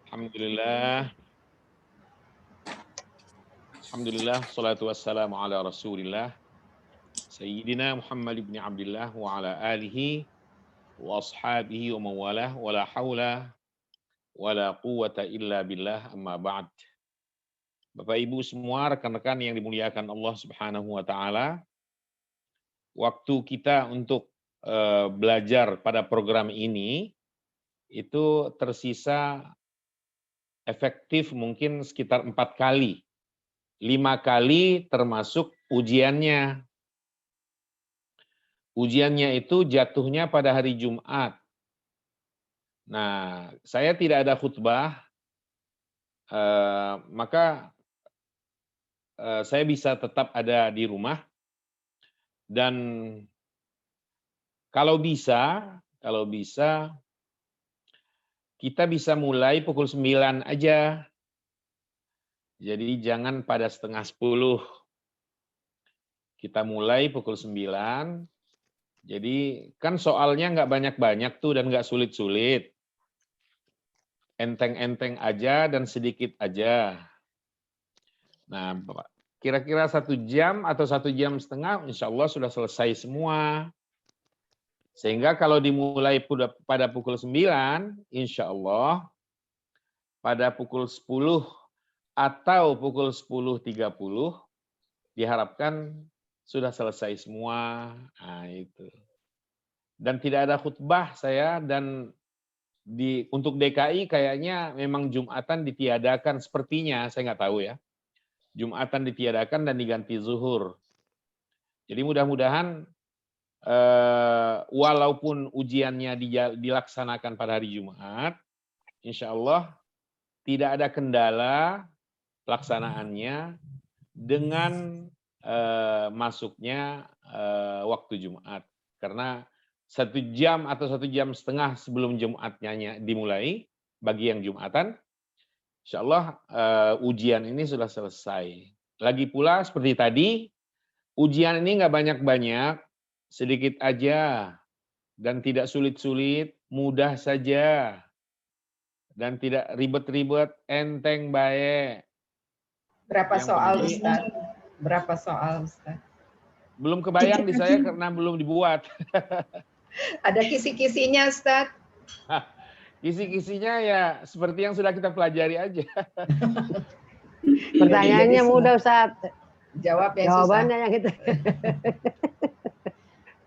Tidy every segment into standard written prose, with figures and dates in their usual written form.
Alhamdulillah, Alhamdulillah, salatu wassalamu ala rasulillah, Sayyidina Muhammad ibn Abdullah wa ala alihi wa ashabihi wa mawalah, wa la hawla wa la quwwata illa billah, amma ba'd. Bapak Ibu semua, rekan-rekan yang dimuliakan Allah Subhanahu wa taala, waktu kita untuk belajar pada program ini itu tersisa efektif mungkin sekitar 4 kali. 5 kali termasuk ujiannya. Ujiannya itu jatuhnya pada hari Jumat. Nah, saya tidak ada khutbah, maka saya bisa tetap ada di rumah dan kalau bisa kita bisa mulai pukul 9 aja. Jadi jangan pada setengah 10. Kita mulai pukul 9. Jadi kan soalnya nggak banyak-banyak tuh dan nggak sulit-sulit. Enteng-enteng aja dan sedikit aja. Nah, kira-kira 1 jam atau 1,5 jam, insya Allah sudah selesai semua. Sehingga kalau dimulai pada pukul 9, insya Allah pada pukul 10 atau pukul 10.30 diharapkan sudah selesai semua. Nah, itu. Dan tidak ada khutbah saya dan untuk DKI kayaknya memang Jumatan ditiadakan sepertinya, saya nggak tahu ya. Jumatan ditiadakan dan diganti zuhur. Jadi mudah-mudahan walaupun ujiannya dilaksanakan pada hari Jumat, insya Allah tidak ada kendala pelaksanaannya dengan masuknya waktu Jumat. Karena 1 jam atau 1,5 jam sebelum Jumatnya dimulai, bagi yang Jumatan, insya Allah ujian ini sudah selesai. Lagi pula seperti tadi, ujian ini nggak banyak-banyak, sedikit aja, dan tidak sulit-sulit, mudah saja, dan tidak ribet-ribet, enteng baik. Berapa Yang soal, penting, Ustaz? Berapa soal, Ustaz? belum kebayang di saya karena belum dibuat. Ada kisi-kisinya, Ustaz? Kisi-kisinya ya seperti yang sudah kita pelajari aja. Pertanyaannya mudah, Ustaz. Jawab yang Jawabannya susah. yang itu.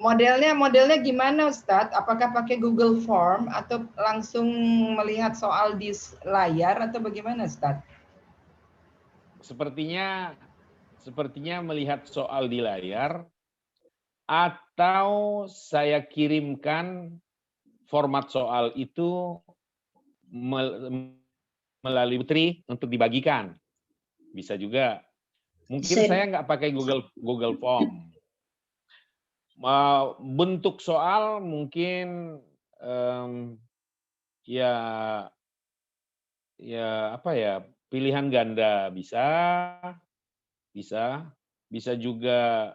Modelnya gimana, Ustadz? Apakah pakai Google Form atau langsung melihat soal di layar atau bagaimana, Ustadz? Sepertinya melihat soal di layar atau saya kirimkan format soal itu melalui Putri untuk dibagikan. Bisa juga. Mungkin saya nggak pakai Google Form. Bentuk soal mungkin ya apa ya, pilihan ganda bisa juga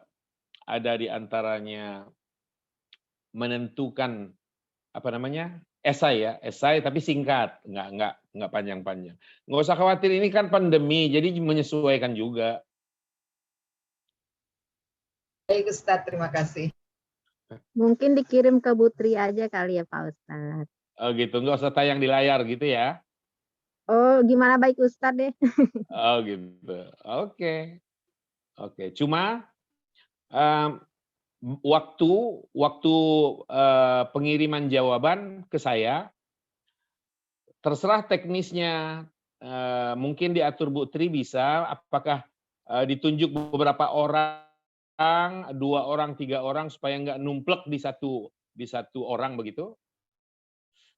ada di antaranya menentukan apa namanya, esai tapi singkat, nggak panjang-panjang. Nggak usah khawatir, ini kan pandemi, jadi menyesuaikan juga. Baik, Ustadz, terima kasih. Mungkin dikirim ke Putri aja kali ya, Pak Ustadz. Oh gitu, nggak usah tayang di layar gitu ya? Oh, gimana baik Ustadz deh. Oh gitu, oke. Cuma waktu pengiriman jawaban ke saya, terserah teknisnya, mungkin diatur Bu Tri bisa, apakah ditunjuk beberapa orang, 2 orang, 3 orang, supaya nggak numplek di satu orang begitu.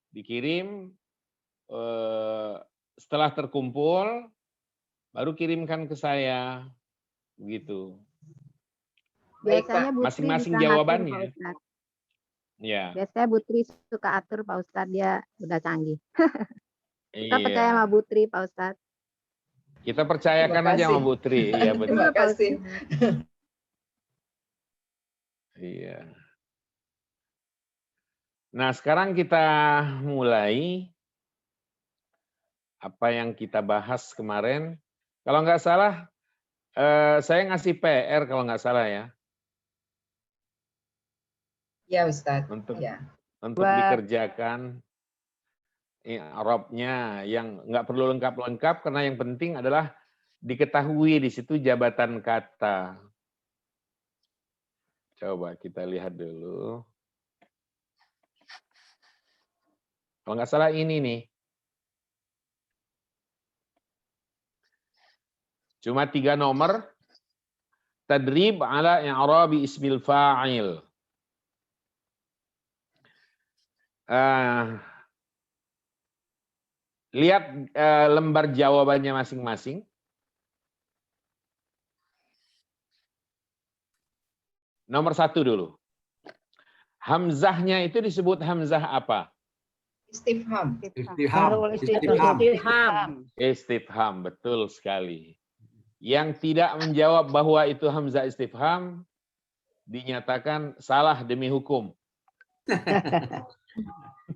Dikirim, setelah terkumpul, baru kirimkan ke saya, begitu. Biasanya Bu Tri Masing-masing bisa ngatur, jawabannya. Pak Ustadz. Ya. Biasanya Bu Tri suka atur, Pak Ustadz, dia udah canggih. Kita Iya. percaya sama Bu Tri, Pak Ustadz. Kita percayakan aja sama Bu Tri. Iya benar. Terima kasih. Iya. Nah, sekarang kita mulai. apa yang kita bahas kemarin. Kalau nggak salah, saya ngasih PR kalau nggak salah ya. Ya Ustadz. Untuk Ya. dikerjakan i'rabnya yang nggak perlu lengkap-lengkap karena yang penting adalah diketahui di situ jabatan kata. Coba kita lihat dulu. Kalau nggak salah ini nih. Cuma 3 nomor. Tadrib ala i'rabi ismil fa'il. Lihat lembar jawabannya masing-masing. Nomor 1 dulu. Hamzahnya itu disebut hamzah apa? Istifham. Istifham, betul sekali. Yang tidak menjawab bahwa itu hamzah istifham dinyatakan salah demi hukum.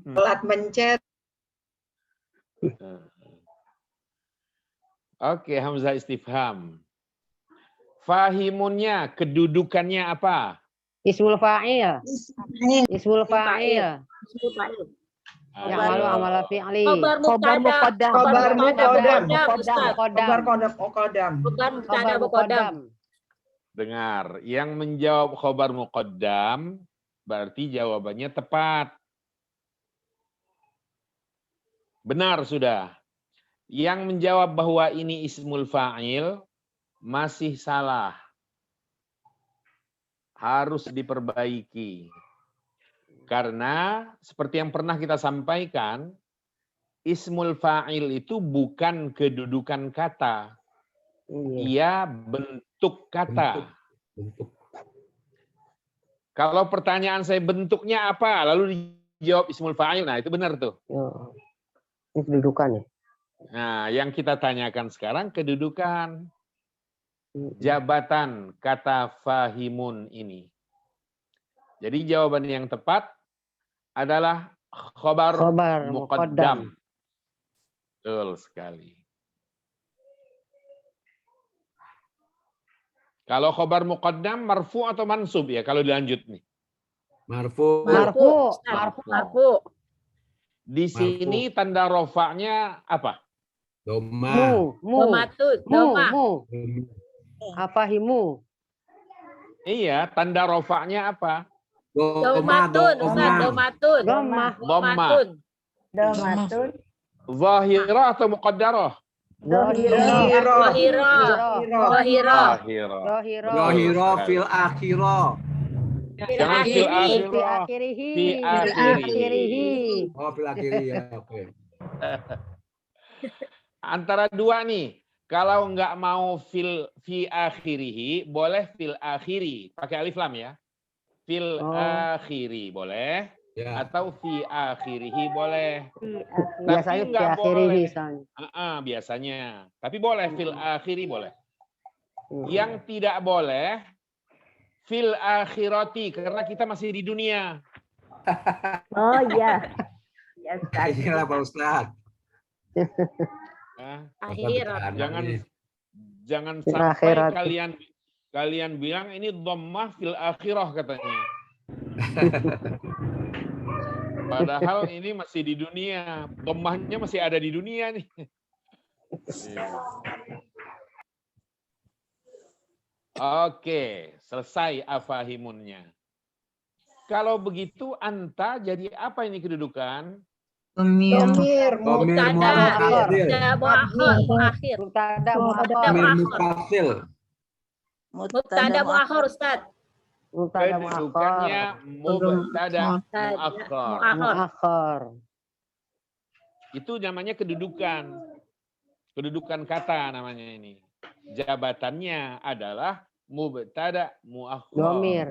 Telat mencet. Oke, hamzah istifham. Fahimunnya, kedudukannya apa? Ismul fa'il. Ismul fa'il. Yang lalu amal fi'li. Khobar muqaddam. Khobar muqaddam. Khobar muqaddam. Dengar, yang menjawab khobar muqaddam berarti jawabannya tepat. Benar sudah. Yang menjawab bahwa ini ismul fa'il masih salah. Harus diperbaiki. Karena seperti yang pernah kita sampaikan, ismul fa'il itu bukan kedudukan kata. Ia bentuk kata. Kalau pertanyaan saya bentuknya apa, lalu dijawab ismul fa'il, nah itu benar tuh. Ini kedudukan ya. Nah, yang kita tanyakan sekarang kedudukan jabatan kata fahimun ini. Jadi jawaban yang tepat adalah khobar muqaddam. Betul sekali. Kalau khobar muqaddam marfu atau mansub ya kalau dilanjut nih? Marfu. Di sini tanda rofaknya apa? Doma. Afahimu. Iya, tanda rofaknya apa? Doma. Zahirah atau muqaddarah? Zahira fil akhirah. Jangan fil akhirah. Fi akhirihi. Oh, fil akhirih ya. Oke. Antara dua nih. Kalau nggak mau fi akhirihi, boleh fil akhiri. Pakai alif lam ya. Fil akhiri boleh. Ya. Atau fi akhirihi boleh. Biasanya fi akhirihi soalnya. Biasanya. Tapi boleh fil akhiri boleh. Yang tidak boleh fil akhirati karena kita masih di dunia. Oh iya. Ya, Ustaz. Inilah Pak Ustaz. Jangan sampai kalian bilang ini dhammah fil akhirah katanya. Padahal ini masih di dunia. Dhammahnya masih ada di dunia nih. Oke, selesai afahimunnya. Kalau begitu anta jadi apa ini kedudukan? Domir Mubtada muakhir, Ustaz. Kedudukannya mubtada muakhir. Itu namanya kedudukan. Kedudukan kata namanya ini. Jabatannya adalah mubtada muakhir.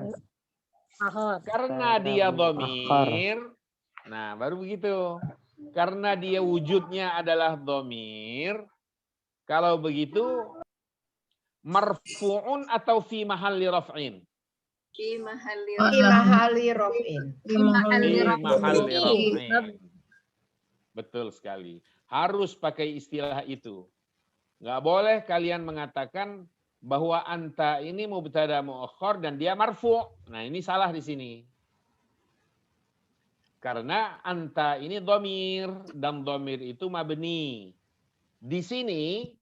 Karena dia dhamir, nah baru begitu. Karena dia wujudnya adalah dhamir, kalau begitu marfu'un atau fi mahalli raf'in? Fi mahalli raf'in. Betul sekali. Harus pakai istilah itu. Nggak boleh kalian mengatakan bahwa anta ini mubtada muakhar dan dia marfu'. Nah, ini salah di sini. Karena anta ini dhamir dan dhamir itu mabni. Di sini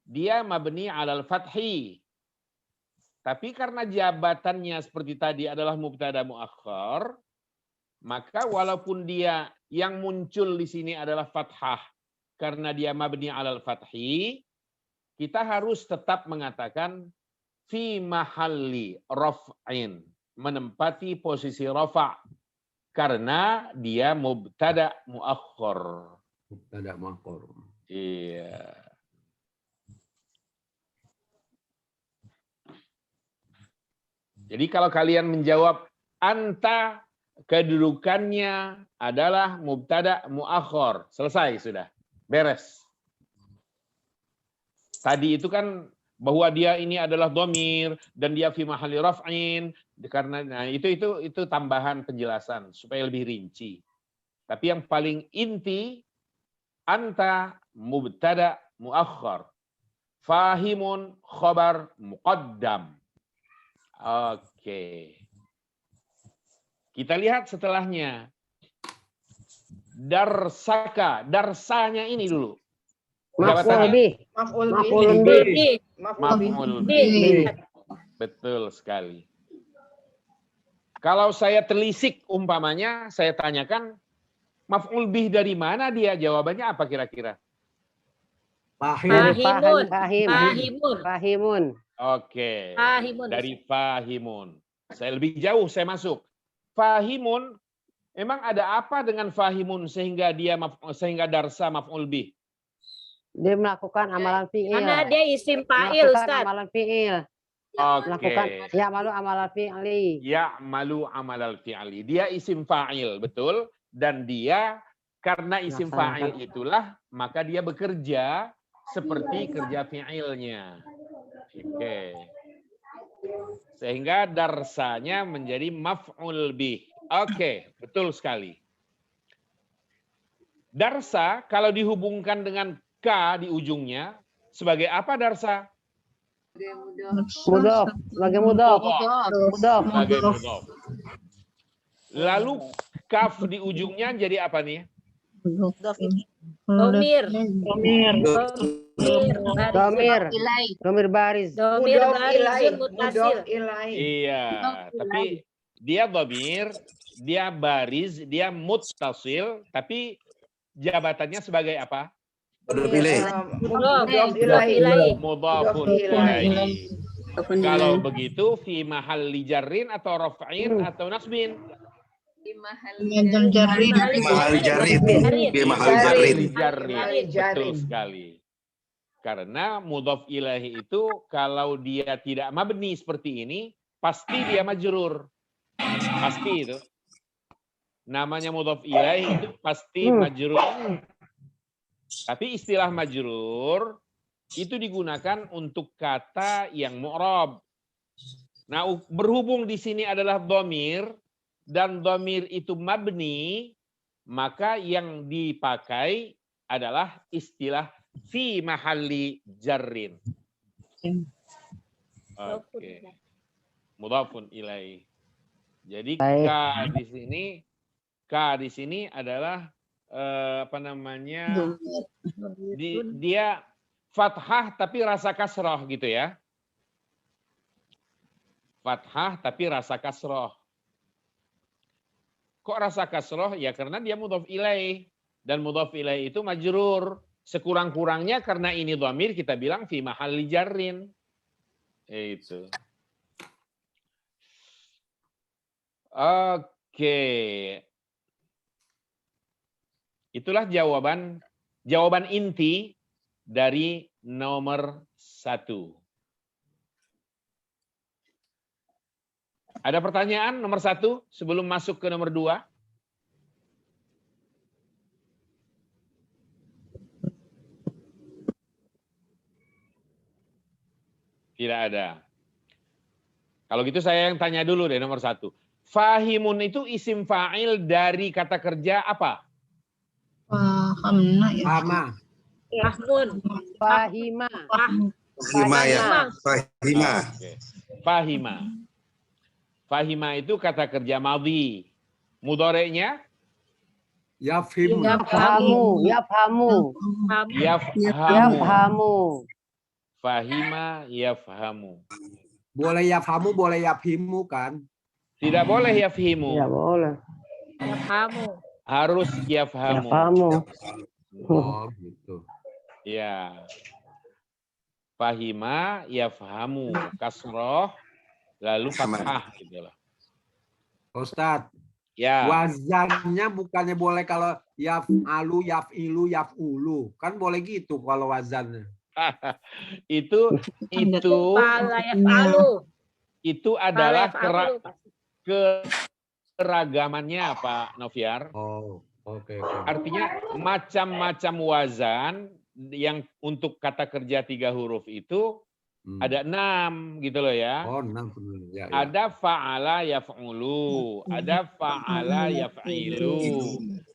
dia mabni alal fathi. Tapi karena jabatannya seperti tadi adalah mubtada muakhar, maka walaupun dia yang muncul di sini adalah fathah karena dia mabni alal fathi, kita harus tetap mengatakan fi mahalli raf'in, menempati posisi rafa' karena dia mubtada muakhar. Mubtada muakhar. Iya. Jadi kalau kalian menjawab anta, kedudukannya adalah mubtada muakhar. Selesai sudah. Beres. Tadi itu kan bahwa dia ini adalah dhamir dan dia fi mahalli raf'in karena nah itu tambahan penjelasan supaya lebih rinci. Tapi yang paling inti anta mubtada muakhar. Fahimun khabar muqaddam. Oke. Kita lihat setelahnya. Darsaka, darsanya ini dulu. Maf'ul bih. Maf'ul bih. Maf'ul bih. Betul sekali. Kalau saya telisik umpamanya, saya tanyakan maf'ul bih dari mana dia? Jawabannya apa kira-kira? Fahimun. Oke. Fahimun. Dari fahimun. Saya lebih jauh, saya masuk. Fahimun, emang ada apa dengan fahimun sehingga darsa maf'ul bih? Dia melakukan amalan fi'il. Karena dia isim fa'il, Ustaz. Amalan fi'il. Melakukan ya'malu amalan fi'li. Ya'malu amalal fi'li. Dia isim fa'il, betul? Dan dia karena isim fa'il itulah maka dia bekerja seperti kerja fi'ilnya. Oke. Sehingga darsanya menjadi maf'ul bih. Oke, betul sekali. Darsa kalau dihubungkan dengan ka di ujungnya sebagai apa darsa? Mudhof. Sebagai mudhof. Sebagai mudhof. Lalu kaf di ujungnya jadi apa nih? Domir. Domir baris. Mudhof ilaih. Iya, tapi dia domir, dia baris, dia muttasil, tapi jabatannya sebagai apa? Mudhafun ilaih. Kalau begitu fi mahalli jarrin atau raf'in atau nasbin? Di mahal jarrin. Betul sekali. Karena mudhaf ilahi itu kalau dia tidak mabni seperti ini, pasti dia majrur. Pasti itu. Namanya mudhaf ilahi itu pasti majrur. Tapi istilah majrur itu digunakan untuk kata yang mu'rab. Nah, berhubung di sini adalah dhamir dan dhamir itu mabni, maka yang dipakai adalah istilah fi mahalli jarrin. Oke. Mudhafun ilaih. Jadi K di sini adalah dia fathah tapi rasa kasroh gitu ya. Fathah tapi rasa kasroh. Kok rasa kasroh? Ya karena dia mudhaf ilaih. Dan mudhaf ilaih itu majrur. Sekurang-kurangnya karena ini dhamir kita bilang fi mahalli jarrin. Itu. Oke. Itulah jawaban inti dari nomor 1. Ada pertanyaan nomor 1 sebelum masuk ke nomor 2? Tidak ada. Kalau gitu saya yang tanya dulu deh nomor 1. Fahimun itu isim fa'il dari kata kerja apa? Fahamna ya. Fahma. Fahmun. Fahima. Fahima ya. Fahima. Oke. Fahima. Fahima itu kata kerja madhi. Mudhari'nya Yafhimun. Yafhamu. Yafhamu. Yafhamu. Fahima yafhamu. Boleh yafhamu, boleh yafhimu kan? Tidak boleh yafhimu. Ya boleh. Yafhamu. Harus yafhamu. Yafhamu. Oh, gitu. Ya. Fahima yafhamu. Kasroh lalu fathah gitu loh. Ustadz, Ya. wazannya bukannya boleh kalau yaf'alu, yaf'ilu, yaf'ulu. Kan boleh gitu kalau wazannya. itu Fala yaf'alu. itu Fala adalah yaf'alu. keragamannya Pak Noviar. Oh, oke. Artinya macam-macam wazan yang untuk kata kerja 3 huruf itu ada 6 gitu loh ya. Oh, 6 benar. Ya, ya. Ada fa'ala yaf'ulu, ada fa'ala yaf'ilu,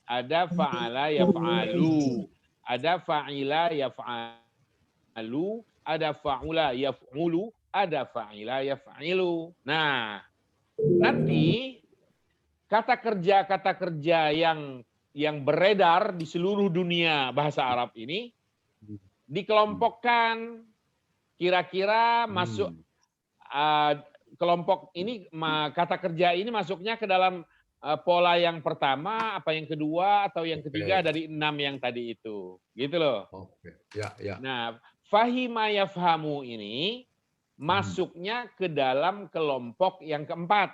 ada fa'ala yaf'alu, ada fa'ila yaf'alu, ada fa'ula yaf'ulu, ada fa'ila yaf'ilu. Nah, nanti kata kerja yang beredar di seluruh dunia bahasa Arab ini dikelompokkan kira-kira masuk kelompok ini, kata kerja ini masuknya ke dalam pola yang pertama, apa yang kedua, atau yang ketiga dari 6 yang tadi itu. Gitu loh. Oke. Ya. Nah, fahima yafhamu ini masuknya ke dalam kelompok yang keempat,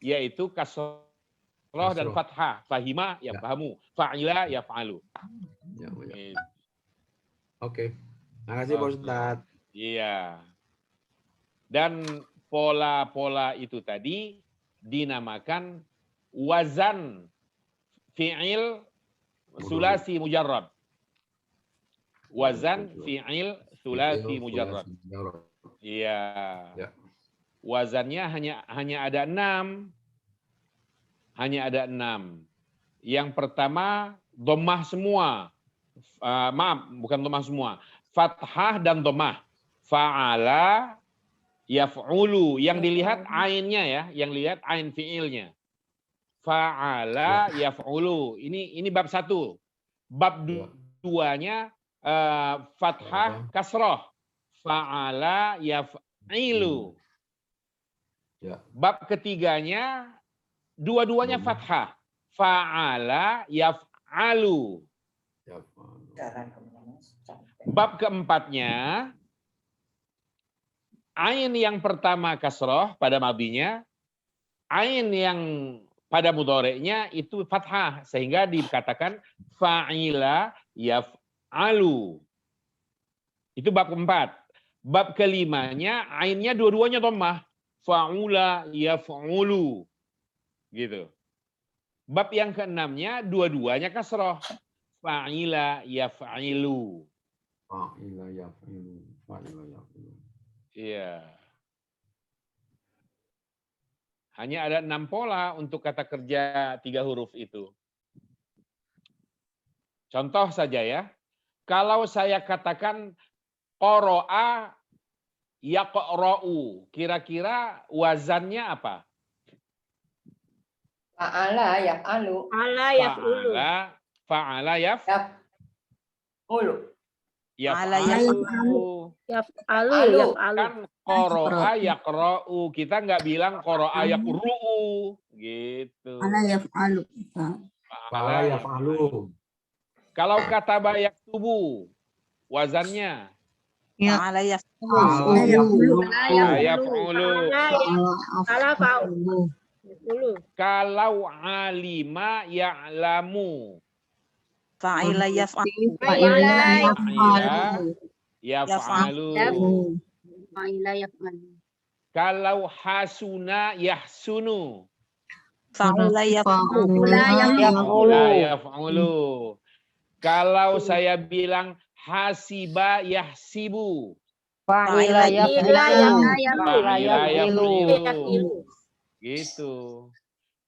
yaitu kasroh dan fathah. Fahima yafhamu, fa'ila yaf'alu. Ya. Oke. Makasih Pak Ustadz. Iya. Dan pola-pola itu tadi dinamakan wazan fi'il sulasi mujarrad. Wazan fi'il sulasi mujarrad. Iya. Wazannya hanya ada 6. Hanya ada 6. Yang pertama dhammah semua. Maaf, bukan dhammah semua. Fathah dan dhammah. Fa'ala yaf'ulu. Yang dilihat ainnya ya, yang lihat ain fi'ilnya. Fa'ala yaf'ulu. Ini bab 1. Bab 2-nya fathah kasroh. Fa'ala yaf'ilu. Bab ketiganya dua-duanya fathah. Fa'ala yaf'alu. Bab keempatnya, ain yang pertama kasroh pada madhinya, ain yang pada mudhari'nya itu fathah, sehingga dikatakan fa'ila yaf'alu. Itu bab keempat. Bab kelimanya, ainnya dua-duanya dhammah. Fa'ula yaf'ulu. Gitu. Bab yang keenamnya, dua-duanya kasroh. Fa'ila yaf'ilu. Fa'ila yaf'ilu. Iya. Hanya ada 6 pola untuk kata kerja 3 huruf itu. Contoh saja ya. Kalau saya katakan qara'a yaqra'u, kira-kira wazannya apa? Fa'ala yaf'alu. Fala yaf'ulu. Fa'ala Yaf'ulu. yaf'alu. Yaf'alu. Kan qara'a yaqra'u. Kita nggak bilang qara'a yaqru'u. Gitu. Fa'ala yaf'alu. Fa'ala yaf'alu. Kalau kataba yaktubu, wazannya Fa'ala yaf'ulu. yaf'ulu. Fala fa'ulu. Kalau alima ya'lamu. Fa'ila yaf'alu. Yaf'alu. Fa'ila yaf'alu. Kalau hasuna yahsunu. Fa'ila yaf'alu. Yaf'alu. Kalau saya bilang hasiba yahsibu. Fa'ila yaf'ilu. Gitu.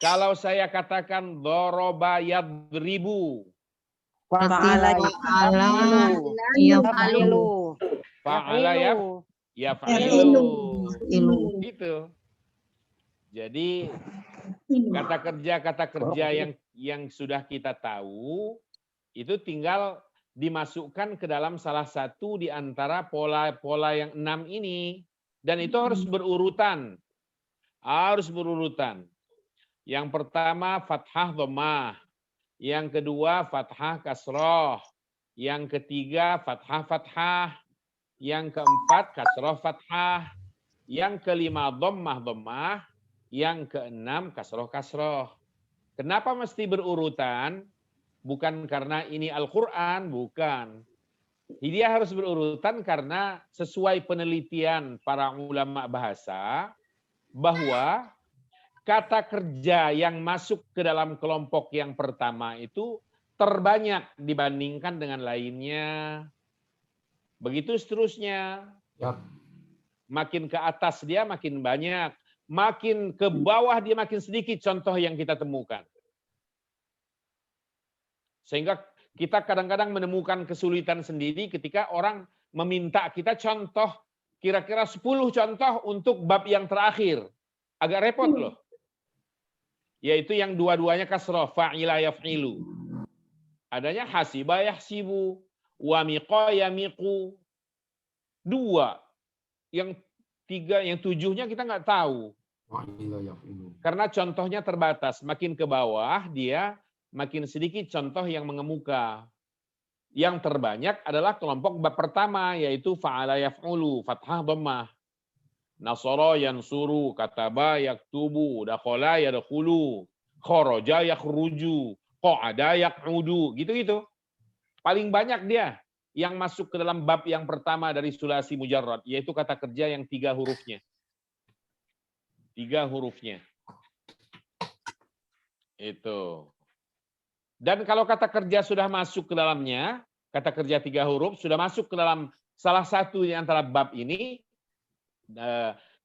Kalau saya katakan doroba yadribu. Fa'ala Yaf'ilu. Fa'ala Yaf'ilu. yaf'ilu. Gitu. Jadi kata kerja yang sudah kita tahu itu tinggal dimasukkan ke dalam salah satu di antara pola-pola yang 6 ini, dan itu harus berurutan. Harus berurutan. Yang pertama fathah dhammah, yang kedua fathah kasroh, yang ketiga fathah fathah, yang keempat kasroh fathah, yang kelima dhammah dhammah, yang keenam kasroh kasroh. Kenapa mesti berurutan? Bukan karena ini Al-Quran, bukan. Dia harus berurutan karena sesuai penelitian para ulama bahasa, bahwa kata kerja yang masuk ke dalam kelompok yang pertama itu terbanyak dibandingkan dengan lainnya. Begitu seterusnya. Yap. Makin ke atas dia makin banyak. Makin ke bawah dia makin sedikit contoh yang kita temukan. Sehingga kita kadang-kadang menemukan kesulitan sendiri ketika orang meminta kita contoh, kira-kira 10 contoh untuk bab yang terakhir. Agak repot loh. Yaitu yang dua-duanya kasroh, fa'ila yaf'ilu. Adanya hasiba yahsibu, wa miqa yamiqu. 2. Yang 3, yang 7-nya kita nggak tahu. Karena contohnya terbatas. Makin ke bawah dia makin sedikit contoh yang mengemuka. Yang terbanyak adalah kelompok bab pertama, yaitu fa'ala yaf'ulu, fathah dhammah. Nasara yansuru, kataba yaktubu, dakhala yadkhulu, kharaja yakhruju, qa'ada yaq'udu, gitu-gitu. Paling banyak dia yang masuk ke dalam bab yang pertama dari sulasi mujarrad, yaitu kata kerja yang 3 hurufnya. 3 hurufnya. Itu. Dan kalau kata kerja sudah masuk ke dalamnya, kata kerja 3 huruf sudah masuk ke dalam salah satu di antara bab ini,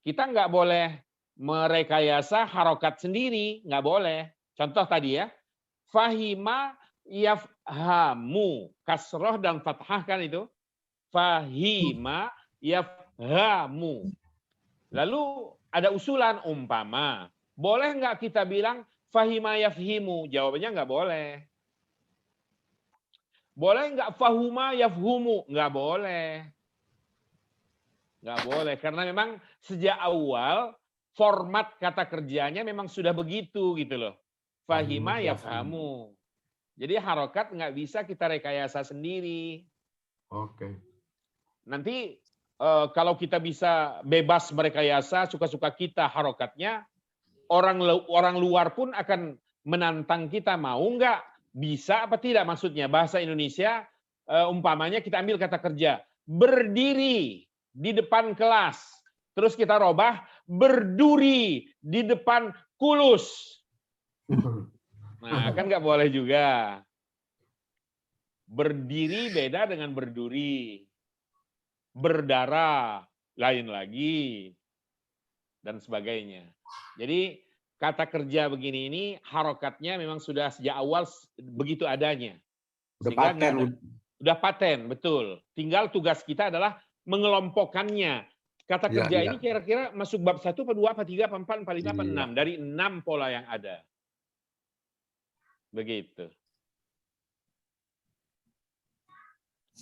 kita nggak boleh merekayasa harokat sendiri, nggak boleh. Contoh tadi ya, fahima yafhamu, kasroh dan fathah kan itu, fahima yafhamu. Lalu ada usulan umpama, boleh nggak kita bilang fahima yafhimu? Jawabannya nggak boleh. Boleh nggak fahuma yafhumu? Nggak boleh. Nggak boleh, karena memang sejak awal format kata kerjanya memang sudah begitu gitu loh. Fahima yafhamu. Jadi harokat nggak bisa kita rekayasa sendiri. Oke. Nanti kalau kita bisa bebas merekayasa suka-suka kita harokatnya, orang luar pun akan menantang kita, mau nggak, bisa apa tidak, maksudnya bahasa Indonesia umpamanya kita ambil kata kerja berdiri di depan kelas, terus kita robah berduri di depan kulus. Nah kan nggak boleh juga. Berdiri beda dengan berduri, berdarah lain lagi, dan sebagainya. Jadi kata kerja begini ini harokatnya memang sudah sejak awal begitu adanya. Udah paten, betul. Tinggal tugas kita adalah mengelompokkannya. Kata kerja ini kira-kira masuk bab 1, apa 2, apa 3, apa 4, apa 5, apa 6. Dari 6 pola yang ada. Begitu.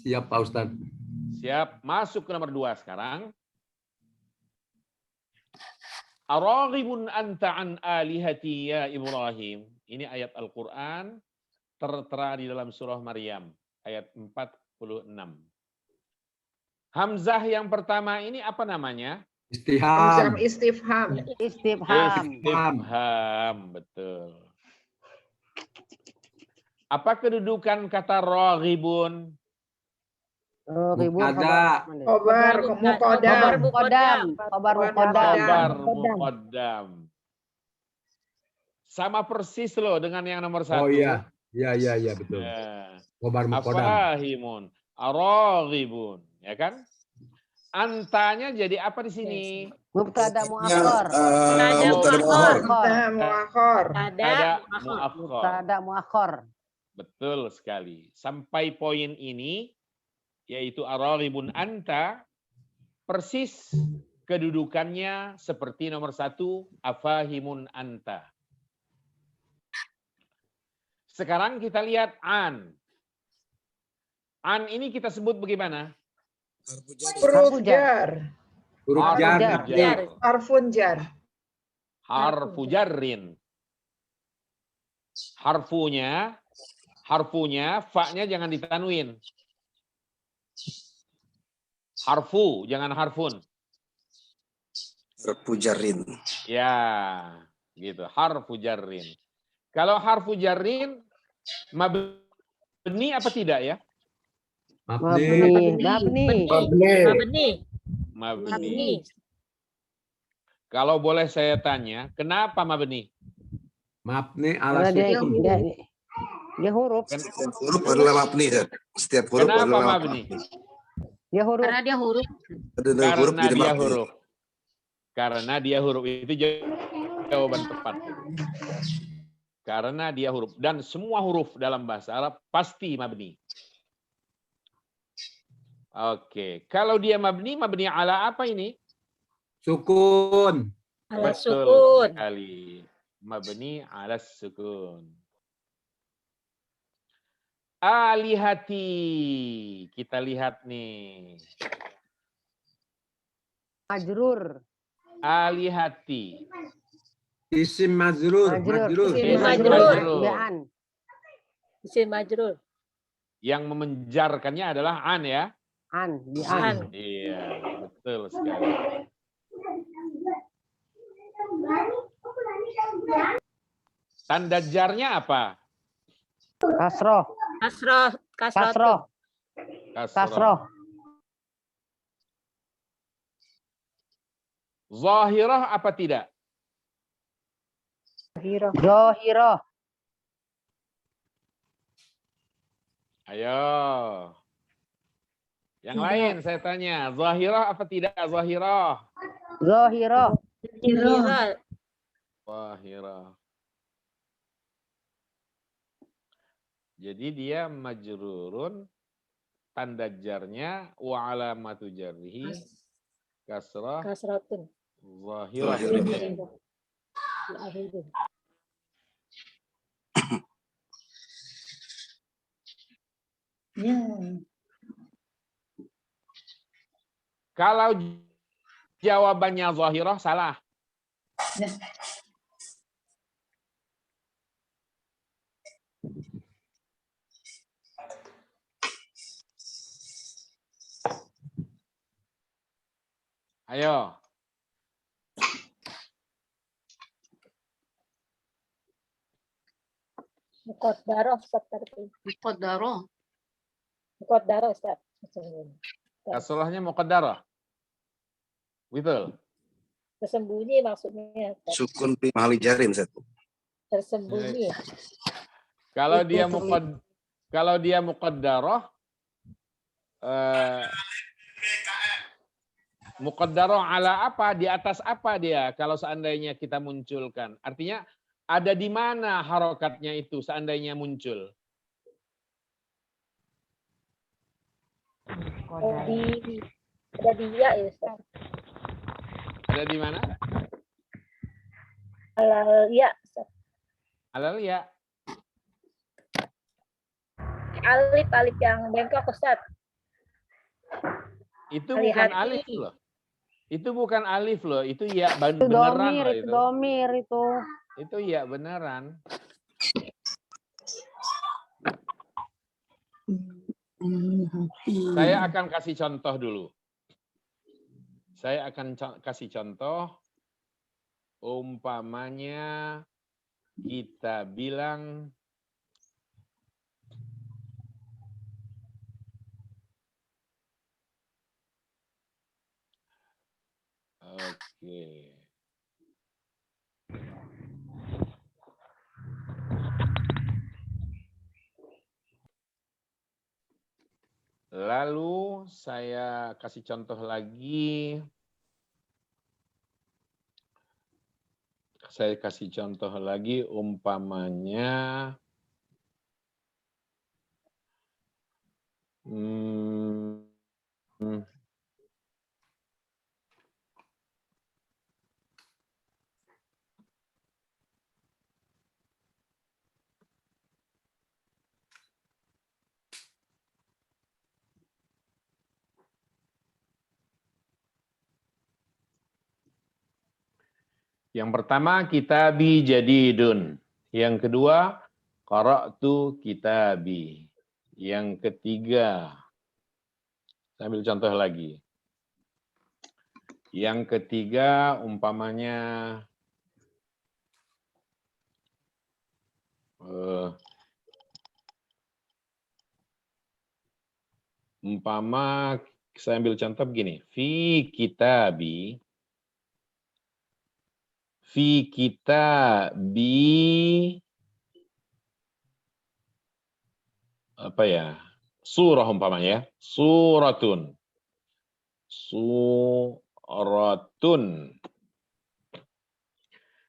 Siap Pak Ustadz. Siap. Masuk ke nomor 2 sekarang. Araghibun anta an alihati ya Ibrahim. Ini ayat Al-Quran tertera di dalam surah Maryam. Ayat 46. Hamzah yang pertama ini apa namanya? Istifham. Istifham. Istifham, betul. Apa kedudukan kata raghibun? Ada. Khobar muqaddam. Khobar muqaddam. Sama persis loh dengan yang nomor 1. Oh iya. Iya betul. Khobar muqaddam. Afahimun, araghibun, ya kan? Antanya jadi apa di sini? Mubtada muakhar. Muakhar. Mubtada muakhar. Betul sekali. Sampai poin ini, yaitu ar-raghibun anta, persis kedudukannya seperti nomor 1, afahimun anta. Sekarang kita lihat an. An ini kita sebut bagaimana? Huruf jar. Huruf jar. Harfun jar. Harfu jarrin. Harfunya, fa-nya jangan ditanwin. Harfu, jangan harfun. Harfu jarrin. Ya, gitu. Harfu jarrin. Kalau harfu jarrin, mabni apa tidak ya? Mabni. Mabni. Kalau boleh saya tanya, kenapa mabni? Mabni Karena ala dia, sukun. dia huruf. Setiap huruf adalah mabni. Setiap huruf Kenapa adalah mabni? Dia huruf. Karena dia huruf. Ada huruf Karena jadi dia mabni. huruf. Karena dia huruf. Itu jawaban tepat. Karena dia huruf. Dan semua huruf dalam bahasa Arab pasti mabni. Oke. Kalau dia mabni ala apa ini? Sukun. Ala Betul sukun. sekali. Mabni ala sukun. Alihati. Kita lihat nih. Majrur. Alihati. Isim majrur. Majrur. Isim Isim majrur. majrur. Bi'an. Isim majrur. Yang memenjarkannya adalah an ya. An. Bi'an. Iya, betul sekali. Tanda jarnya apa? Kasroh. Kasroh. Kasroh. Kasroh. Zahirah apa tidak? Zohiroh. Ayo. Yang lain saya tanya, zahirah apa tidak zahirah? Zohiroh. Zahirah. Zahirah. Jadi dia majrurun, tanda jarnya wa alamatu jarrihi kasrah Kasratun. zahirah. Kalau jawabannya zahirah salah. Ayo. Muqaddarah Ustaz tadi. Muqaddarah. Muqaddarah Ustaz. Kasrahnya muqaddarah. Betul. Tersembunyi maksudnya. Ustaz. Sukun fi mahali jarin satu. Tersembunyi. Kalau dia muqaddarah muqaddarah ala apa? Di atas apa dia kalau seandainya kita munculkan? Artinya ada di mana harokatnya itu seandainya muncul? Ada di ya Ustaz. Ada di mana? Alal ya Ustaz. Alal ya. Alif yang bengkok Ustaz. Itu bukan Hati-hati. alif loh. Itu bukan alif loh. Itu ya Itu beneran domir. loh Itu itu. domir itu. Itu ya beneran. Saya akan kasih contoh dulu. Saya akan kasih contoh. Umpamanya kita bilang oke. Lalu saya kasih contoh lagi. Saya kasih contoh lagi umpamanya Hmm. Yang pertama kitabi jadidun. Yang kedua qara'tu kitabi. Yang ketiga, saya ambil contoh lagi. Yang ketiga umpamanya umpama saya ambil contoh begini. Fi kitabi apa ya? Surah umpamanya ya. Suratun.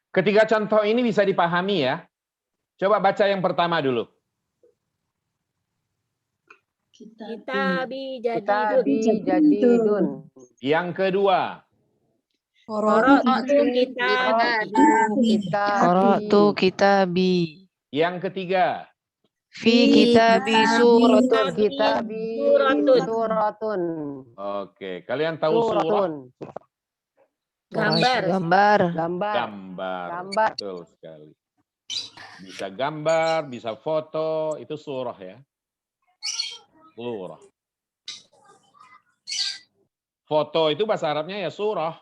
Ketiga contoh ini bisa dipahami ya. Coba baca yang pertama dulu. Kitabi Kitabi jadidun. jadidun. Yang kedua. Qara'tu kitabi. Qara'tu kitabi. Yang ketiga. Fi kitabi suratun. Kitabi suratun. Oke, kalian tahu surah? Suratun. Gambar. Gambar. Gambar. Gambar. Gambar. Betul sekali. Bisa gambar, bisa foto, itu surah ya. Surah. Foto itu bahasa Arabnya ya surah.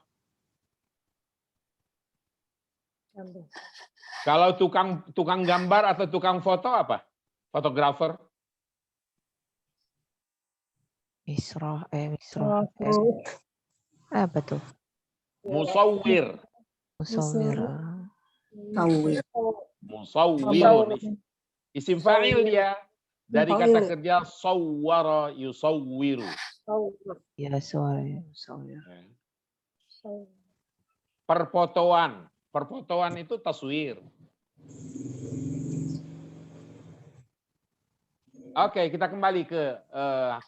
Kalau tukang gambar atau tukang foto apa? Fotografer. Apa tuh? Musawwir. Musawwir. Isim fa'il dia. Dari kata kerja sawwara yusawwiru. Ya, sorry. Perfotoan. Perfotoan itu taswir. Oke, kita kembali ke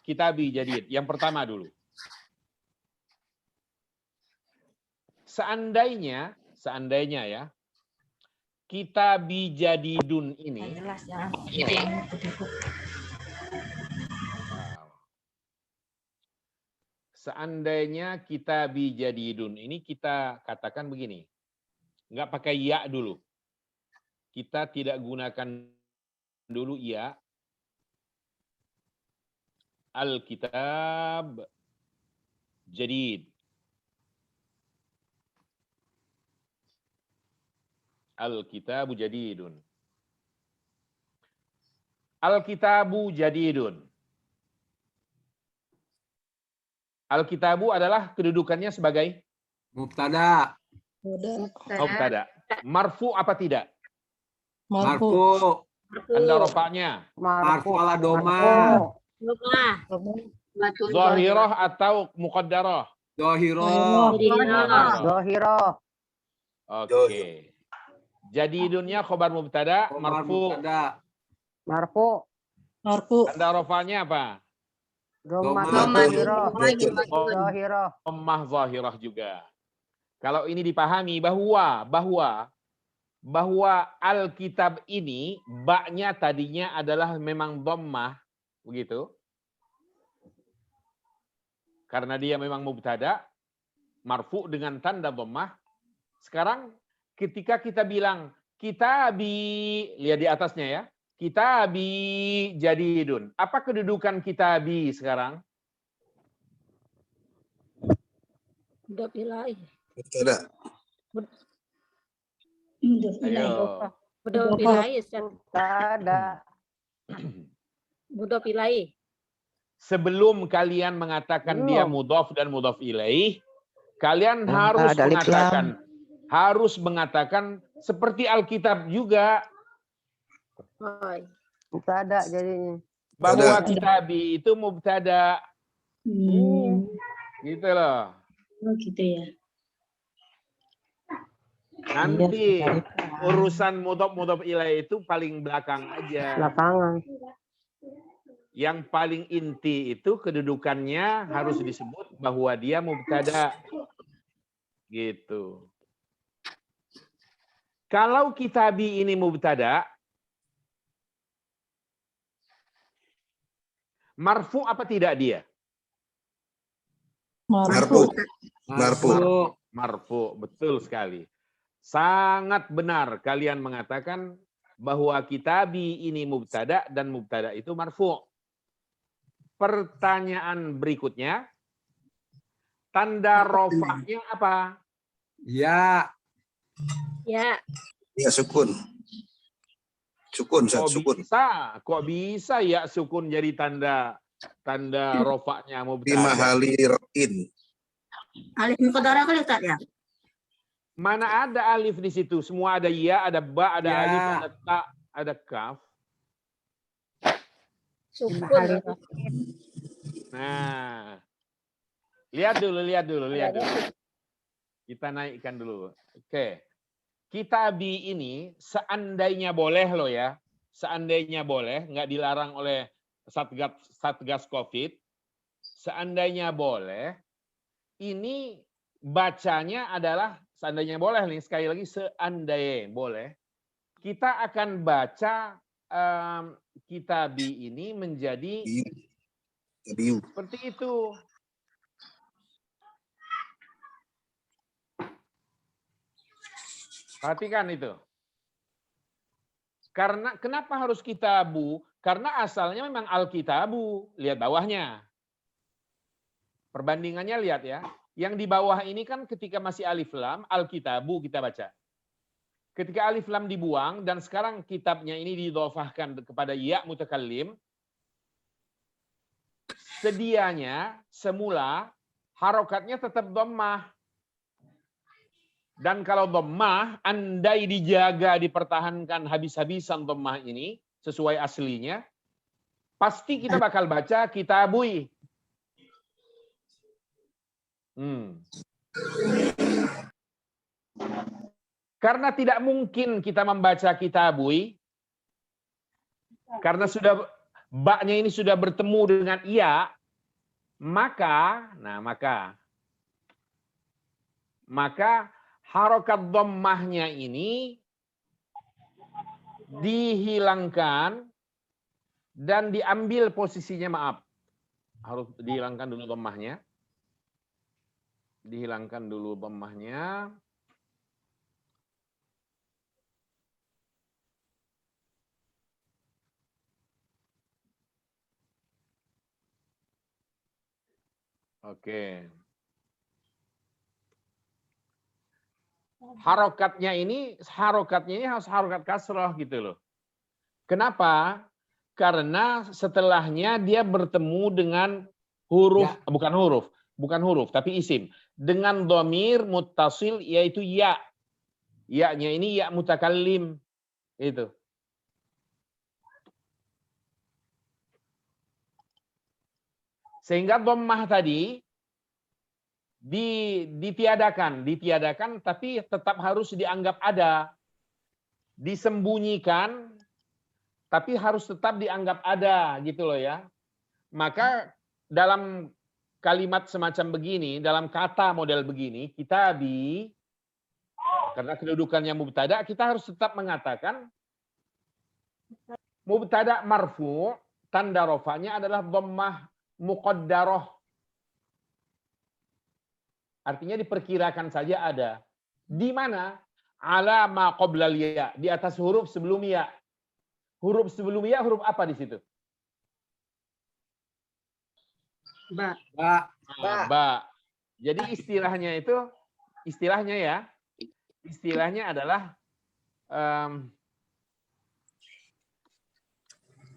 kitabi jadid. Yang pertama dulu. Seandainya ya, kitabi jadidun ini. Seandainya kitabi jadidun ini kita katakan begini. Enggak pakai ya dulu. Kita tidak gunakan dulu ya. Al-kitab jadid. Al-kitabu jadidun. Al-kitabu jadidun. Al-kitabu adalah kedudukannya sebagai Mubtada. mubtada. Marfu apa tidak? Marfu. Anda rofaknya. Marfu ala doma. Zahirah atau muqaddarah? Dohiro. Zohiro. Oke. Jadidunnya khobar mubtada, marfu. Marfu. Anda rofaknya apa? Dhammah zahirah. Dhammah zahirah juga. Kalau ini dipahami bahwa Alkitab ini ba-nya tadinya adalah memang dhammah, begitu. Karena dia memang mubtada, marfu dengan tanda dhammah. Sekarang ketika kita bilang kitabi, lihat di atasnya ya. Kitabi jadidun. Apa kedudukan kitabi sekarang? Mudhof ilaih. Mubtada. Ayo. Mudhof ilaih, Ustaz. Mubtada. Mudhof ilaih. Sebelum kalian mengatakan dia mudhof dan mudhof ilaih, kalian harus mengatakan seperti Alkitab juga. Mubtada jadinya. Bahwa kitabi itu mubtada. Gitu loh. Oh gitu ya. Nanti urusan mudhof ilaih itu paling belakang aja. Belakangan. Yang paling inti itu kedudukannya harus disebut bahwa dia mubtada. Gitu. Kalau kitabi ini mubtada, marfu apa tidak dia? Marfu. Marfu. Marfu, betul sekali. Sangat benar kalian mengatakan bahwa kitabi ini mubtada dan mubtada itu marfu. Pertanyaan berikutnya, tanda rofaknya apa? Ya. Ya. Ya, sukun. Sukun, Ustaz, sukun. Kok bisa ya sukun jadi tanda rofaknya Di mubtada? mahali raf'in. Alif muqaddara kali Ustaz ya? Mana ada alif di situ? Semua ada ya, ada ba, ada Ya. alif, ada ta, ada kaf. Sukun. Nah, lihat dulu. Kita naikkan dulu. Oke. Kitabi ini seandainya boleh loh ya. Seandainya boleh, nggak dilarang oleh Satgas Covid. Seandainya boleh, ini bacanya adalah seandainya boleh nih, sekali lagi seandainya boleh. Kita akan baca kitabi ini menjadi Tabiu. seperti itu. Perhatikan itu. Karena kenapa harus kitabu? Karena asalnya memang Alkitabu. Lihat bawahnya. Perbandingannya lihat ya. Yang di bawah ini kan ketika masih alif lam, Alkitabu kita baca. Ketika alif lam dibuang dan sekarang kitabnya ini didhofahkan kepada ya mutakallim, sedianya semula harokatnya tetap dhammah. Dan kalau dhammah, andai dijaga, dipertahankan habis-habisan dhammah ini sesuai aslinya, pasti kita bakal baca kitabui. Karena tidak mungkin kita membaca kitabui, karena sudah baknya ini sudah bertemu dengan iya, maka harokat dhammahnya ini dihilangkan dan diambil posisinya, maaf. Harus dihilangkan dulu dhammahnya. Dihilangkan dulu dhammahnya. Oke. Harokatnya ini harus harokat kasroh gitu loh. Kenapa? Karena setelahnya dia bertemu dengan huruf, bukan huruf, tapi isim. Dengan dhamir muttasil yaitu ya. Ya-nya ini ya mutakallim. Itu. Sehingga dhammah tadi ditiadakan tapi tetap harus dianggap ada. Disembunyikan tapi harus tetap dianggap ada gitu loh ya. Maka dalam kalimat semacam begini, dalam kata model begini, kitabi, karena kedudukannya mubtada, kita harus tetap mengatakan mubtada marfu, tanda rofanya adalah dhammah muqaddarah. Artinya diperkirakan saja ada. Di mana? Ala ma qabla ya, di atas huruf sebelum ya. Huruf sebelum ya, huruf apa di situ? Ba. Ba. Jadi istilahnya adalah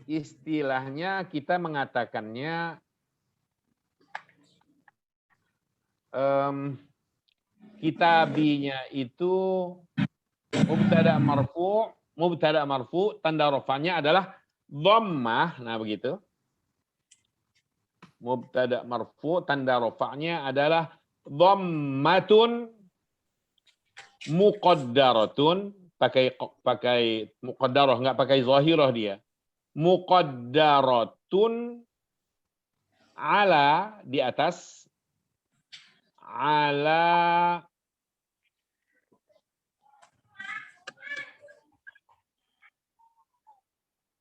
istilahnya kita mengatakannya kitabinya itu mubtada marfu, tanda rofanya adalah dhammah. Nah, begitu. Mubtada marfu, tanda rofanya adalah dhammatun muqaddaratun, pakai muqaddarah, enggak pakai zahirah dia. Muqaddaratun tun ala di atas ala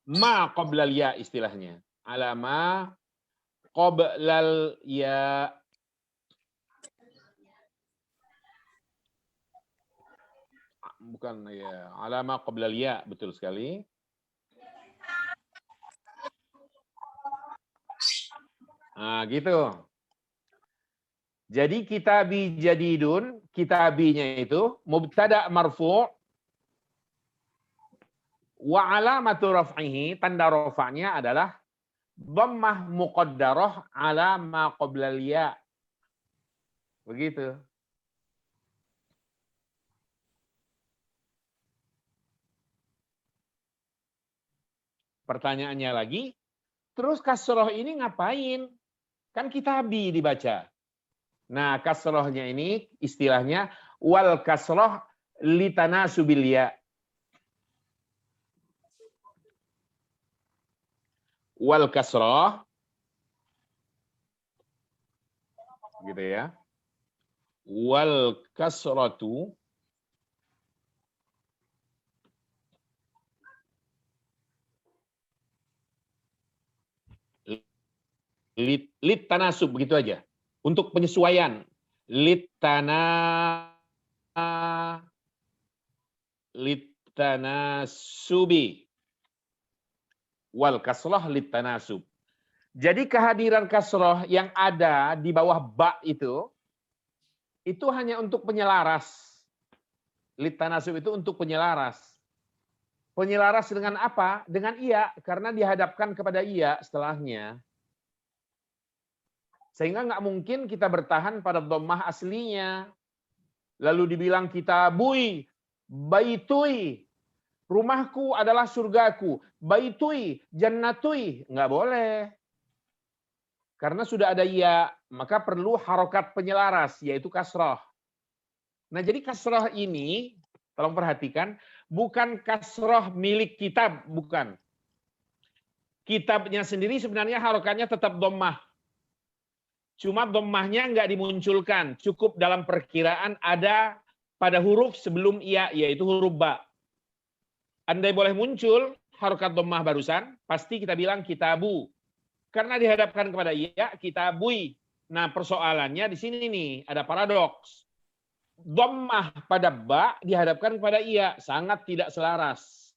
ma qoblal ya istilahnya. Ala ma qoblal ya. Bukan ya, ala ma qoblal ya, betul sekali. Nah, gitu. Jadi kitabi jadidun, kitabinya itu mubtada marfu' wa alamatu raf'ihi, tanda rafa'nya adalah dhammah muqaddarah ala ma qoblal ya. Begitu. Pertanyaannya lagi, terus kasroh ini ngapain? Kan kitabi dibaca. Nah, kasrohnya ini istilahnya wal kasroh litanasubil ya. Wal kasroh, gitu ya. Wal kasratu lit tanasub, begitu aja. Untuk penyesuaian. Litanasubi. Wal kasroh litanasub. Jadi kehadiran kasroh yang ada di bawah ba itu hanya untuk penyelaras. Litanasub itu untuk penyelaras. Penyelaras dengan apa? Dengan iya, karena dihadapkan kepada iya setelahnya. Sehingga nggak mungkin kita bertahan pada dhammah aslinya. Lalu dibilang kita bui, baitui, rumahku adalah surgaku, baitui, jannatui, nggak boleh. Karena sudah ada ya, maka perlu harokat penyelaras, yaitu kasroh. Nah, jadi kasroh ini, tolong perhatikan, bukan kasroh milik kitab, bukan. Kitabnya sendiri sebenarnya harokatnya tetap dhammah. Cuma dhammahnya nggak dimunculkan, cukup dalam perkiraan ada pada huruf sebelum iya, yaitu huruf ba. Andai boleh muncul harokat dhammah barusan, pasti kita bilang kitabu. Karena dihadapkan kepada iya, kitabui. Nah, persoalannya di sini nih, ada paradoks. Dhammah pada ba dihadapkan kepada iya, sangat tidak selaras.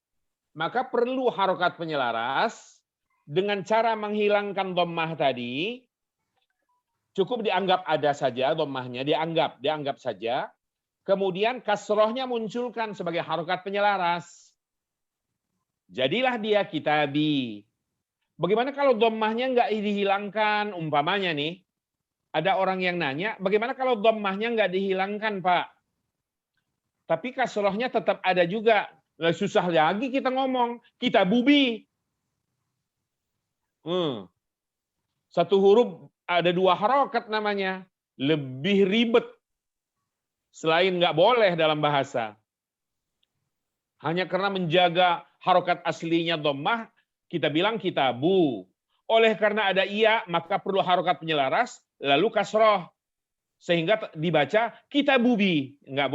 Maka perlu harokat penyelaras dengan cara menghilangkan dhammah tadi. Cukup dianggap ada saja dhammahnya, dianggap saja. Kemudian kasrohnya munculkan sebagai harokat penyelaras. Jadilah dia kitabi. Bagaimana kalau dhammahnya nggak dihilangkan? Umpamanya nih, ada orang yang nanya, bagaimana kalau dhammahnya nggak dihilangkan, Pak? Tapi kasrohnya tetap ada juga. Nah, susah lagi kita ngomong, kitabubi. Satu huruf ada dua harokat namanya. Lebih ribet. Selain nggak boleh dalam bahasa. Hanya karena menjaga harokat aslinya dhammah, kita bilang kitabu. Oleh karena ada iya, maka perlu harokat penyelaras, lalu kasroh. Sehingga dibaca kitabubi. Nggak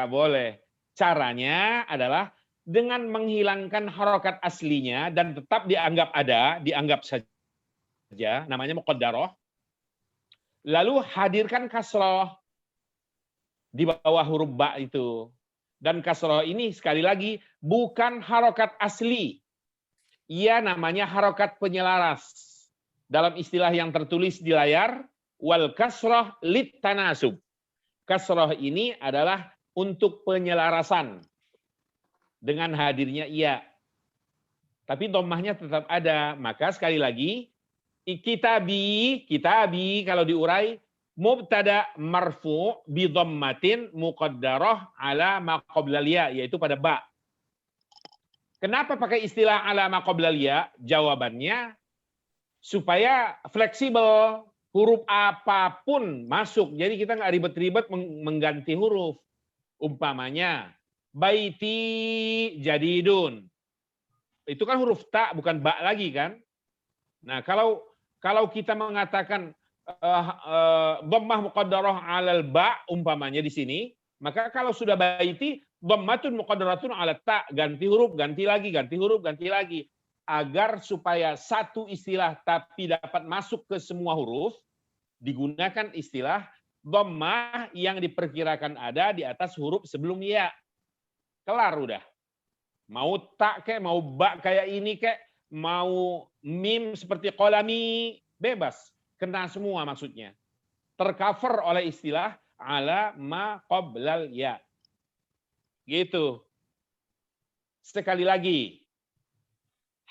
boleh. Caranya adalah dengan menghilangkan harokat aslinya dan tetap dianggap ada, dianggap saja. Namanya muqaddarah. Lalu hadirkan kasroh di bawah huruf ba itu. Dan kasroh ini sekali lagi bukan harokat asli. Ia namanya harokat penyelaras. Dalam istilah yang tertulis di layar, wal kasroh lit tanasub. Kasroh ini adalah untuk penyelarasan dengan hadirnya ia. Tapi dhammahnya tetap ada. Maka sekali lagi, kitabi kalau diurai mubtada marfu bi dhammatin muqaddarah ala ma qoblal ya, yaitu pada ba. Kenapa pakai istilah ala ma qoblal ya? Jawabannya supaya fleksibel, huruf apapun masuk. Jadi kita nggak ribet-ribet mengganti huruf. Umpamanya baiti jadidun. Itu kan huruf ta, bukan ba lagi kan? Nah, kalau kita mengatakan dhammah muqaddarah 'alal ba umpamanya di sini, maka kalau sudah baiti dhammatun muqaddaratun 'ala ta, ganti huruf, ganti lagi, ganti huruf, ganti lagi. Agar supaya satu istilah tapi dapat masuk ke semua huruf, digunakan istilah dhammah yang diperkirakan ada di atas huruf sebelum ya. Kelar udah. Mau tak kayak, mau ba kayak ini kayak, mau mim seperti qalami, bebas. Kena semua maksudnya. Tercover oleh istilah ala ma qablal ya. Gitu. Sekali lagi.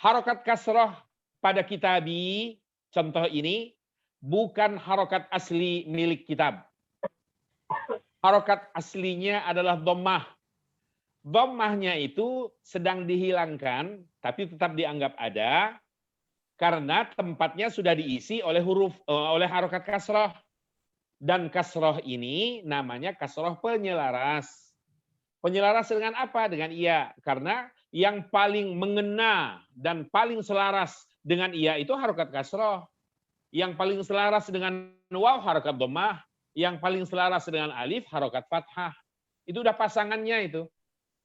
Harokat kasrah pada kitabi, contoh ini, bukan harokat asli milik kitab. Harokat aslinya adalah dhammah. Dhammahnya itu sedang dihilangkan, tapi tetap dianggap ada, karena tempatnya sudah diisi oleh oleh harokat kasrah. Dan kasrah ini namanya kasrah penyelaras. Penyelaras dengan apa? Dengan iya. Karena yang paling mengena dan paling selaras dengan iya itu harokat kasrah. Yang paling selaras dengan waw harokat dhammah. Yang paling selaras dengan alif harokat fathah. Itu udah pasangannya itu.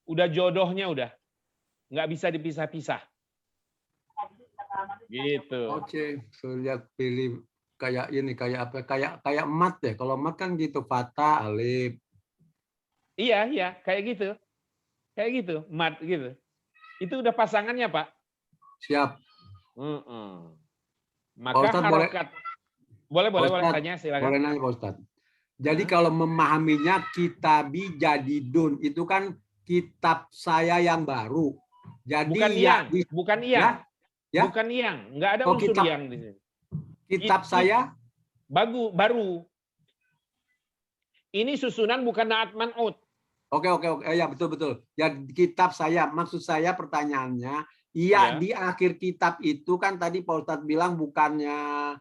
Udah jodohnya udah. Nggak bisa dipisah-pisah. Gitu. Oke, saya lihat pilih kayak ini, kayak apa? Kayak mat ya. Kalau mat kan gitu, fathah, alif. Iya, kayak gitu. Kayak gitu, mat gitu. Itu udah pasangannya, Pak. Siap. Maka Ustaz, harokat. Boleh Ustaz, tanya, silakan. Boleh nanya Pak Ustadz. Jadi kalau memahaminya kitabi jadidun, itu kan kitab saya yang baru. Jadi bukan ya? Bukan yang, nggak ada unsur kitab, yang di sini. Kitab saya baru. Ini susunan bukan naat man'ut. Oke, ya betul. Ya kitab saya, maksud saya pertanyaannya, iya di akhir kitab itu kan tadi Pak Ustadz bilang bukannya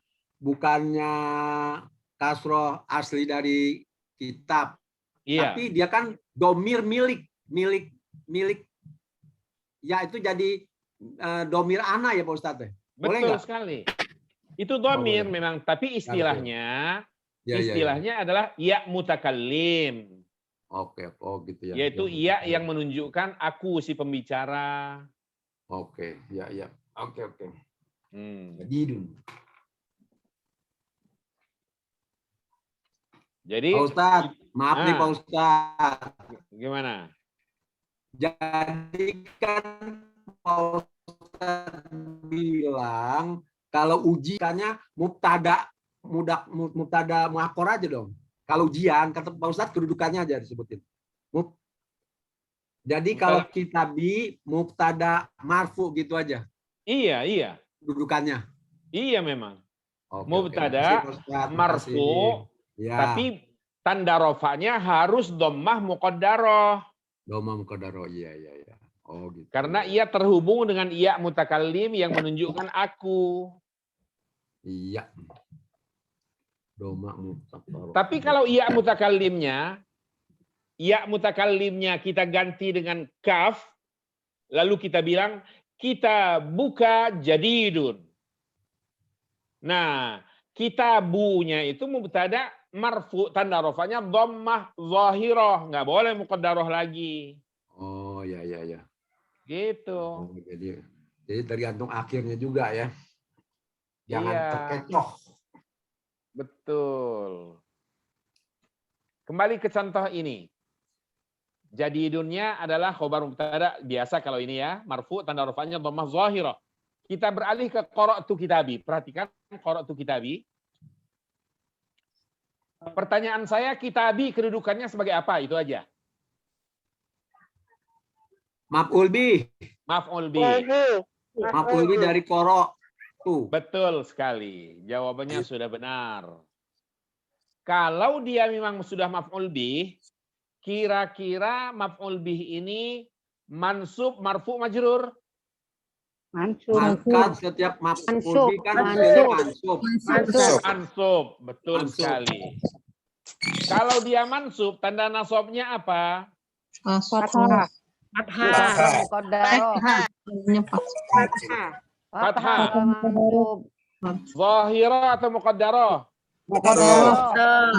kasroh asli dari kitab, tapi dia kan domir milik, ya itu jadi domir ana ya Pak Ustadz. Boleh Betul nggak? sekali. Itu domir memang, tapi istilahnya adalah ya mutakallim. Oke, gitu ya. Yaitu iya yang menunjukkan aku si pembicara. Oke, ya. Oke. Jadi Pak Ustadz, maaf nih Pak Ustadz. Gimana? Jadi kan Pak Ustadz bilang kalau ujiannya mubtada muakkar aja dong. Kalau ujian, kata Pak Ustadz kedudukannya aja disebutin. Jadi kalau kitabi mubtada marfu gitu aja. Iya. Kedudukannya. Iya memang. Mubtada marfu, tapi tanda rofanya harus dhammah muqaddarah. Dhammah muqaddarah, iya. Oh gitu. Karena ia terhubung dengan iya mutakallim yang menunjukkan aku. Iya. Tapi kalau iya mutakallimnya kita ganti dengan kaf, lalu kita bilang kita buka jadidun. Nah, kita bunya itu mubtada marfu, tanda rofanya dhammah zahirah, nggak boleh muqaddarah lagi. Oh ya. Gitu. Oh, jadi tergantung akhirnya juga ya. Jangan terkecoh. Betul. Kembali ke contoh ini. Jadidunnya adalah khobar mubtada biasa kalau ini ya, marfu tanda rafanya dhammah zahirah. Kita beralih ke qara'tu kitabi. Perhatikan qara'tu kitabi. Pertanyaan saya, kitabi kedudukannya sebagai apa? Itu aja. Maf'ul bih. Maf'ul bih. Maf'ul bih dari qara'. Betul sekali. Jawabannya sudah benar. Kalau dia memang sudah maf'ul bih, kira-kira maf'ul bih ini mansub, marfu, majrur? Maka setiap maf'ul bih kan mansub. Betul sekali. Kalau dia mansub, tanda nasabnya apa? Fathah. Fathah. Zahirah atau muqaddarah? Muqaddarah.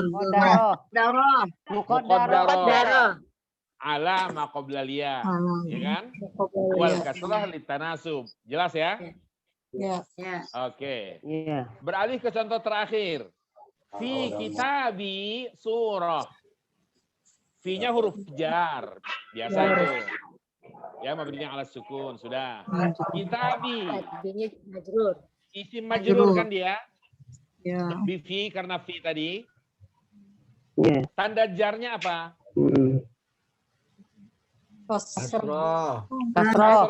Ala ma qoblal ya. Ya kan? Wal kasrah litanasub. Jelas ya? Ya. Oke. Iya. Beralih ke contoh terakhir. Fi kitabi surah. Fi-nya huruf jar. Biasa itu. Ya, mabninya ala sukun. Sudah. Kitabi. Isim majrur kan dia? Ya. Bifi karena fi tadi. Iya. Tanda jarnya apa? Kasroh. Kasroh.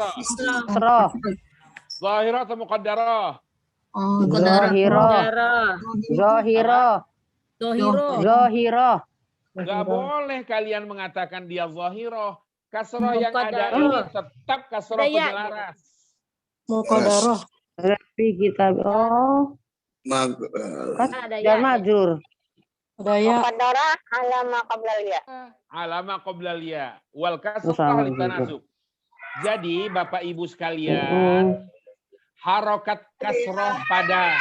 Zahirah atau muqaddarah? Zohiroh. Nggak boleh kalian mengatakan dia zahirah. Kasroh yang ada ini tetap kasroh penyelaras. Muqaddarah. Fi kitab. Oh. Dan majrur. Muqaddarah alama qablal ya. Alama qoblal ya. Wal kasrah litanasub. Jadi Bapak Ibu sekalian, harokat kasroh pada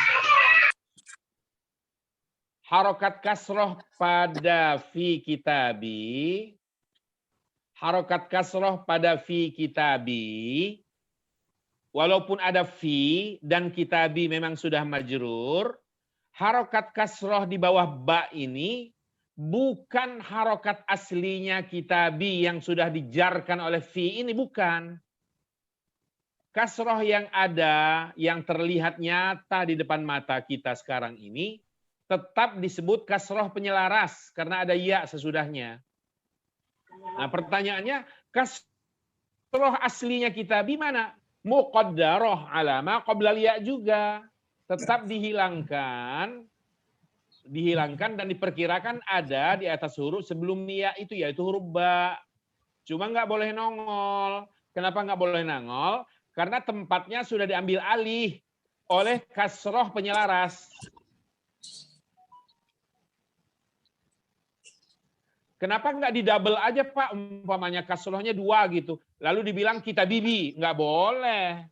fi kitabi, walaupun ada fi dan kitabi memang sudah majrur, harokat kasroh di bawah ba ini bukan harokat aslinya kitabi yang sudah dijarkan oleh fi ini, bukan. Kasroh yang ada, yang terlihat nyata di depan mata kita sekarang ini, tetap disebut kasroh penyelaras, karena ada ya sesudahnya. Nah pertanyaannya, kasroh aslinya kitabi mana? Muqaddarah alama qoblal ya juga. Tetap dihilangkan dan diperkirakan ada di atas huruf sebelum ya itu, yaitu huruf ba. Cuma nggak boleh nongol. Kenapa nggak boleh nongol? Karena tempatnya sudah diambil alih oleh kasroh penyelaras. Kenapa nggak didouble aja Pak? Umpamanya kasrohnya 2 gitu. Lalu dibilang kita bibi. Nggak boleh.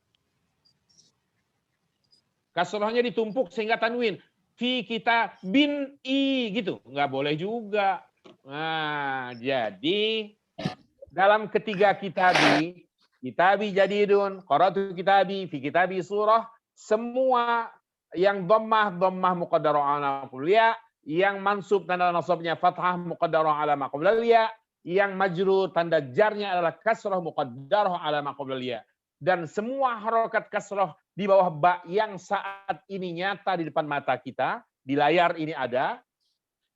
Kasrohnya ditumpuk sehingga tanwin. Fi kita bin i gitu. Nggak boleh juga. Nah, jadi dalam ketiga kitabi jadidun, qara'tu kitabi, fi kitabi surah, semua yang dhammah muqaddarah ala ya, yang mansub tanda nasabnya fathah muqaddarah ala ma qablal ya, yang majrur tanda jarnya adalah kasrah muqaddarah ala ma qablal ya. Dan semua harokat kasrah di bawah ba yang saat ini nyata di depan mata kita, di layar ini ada,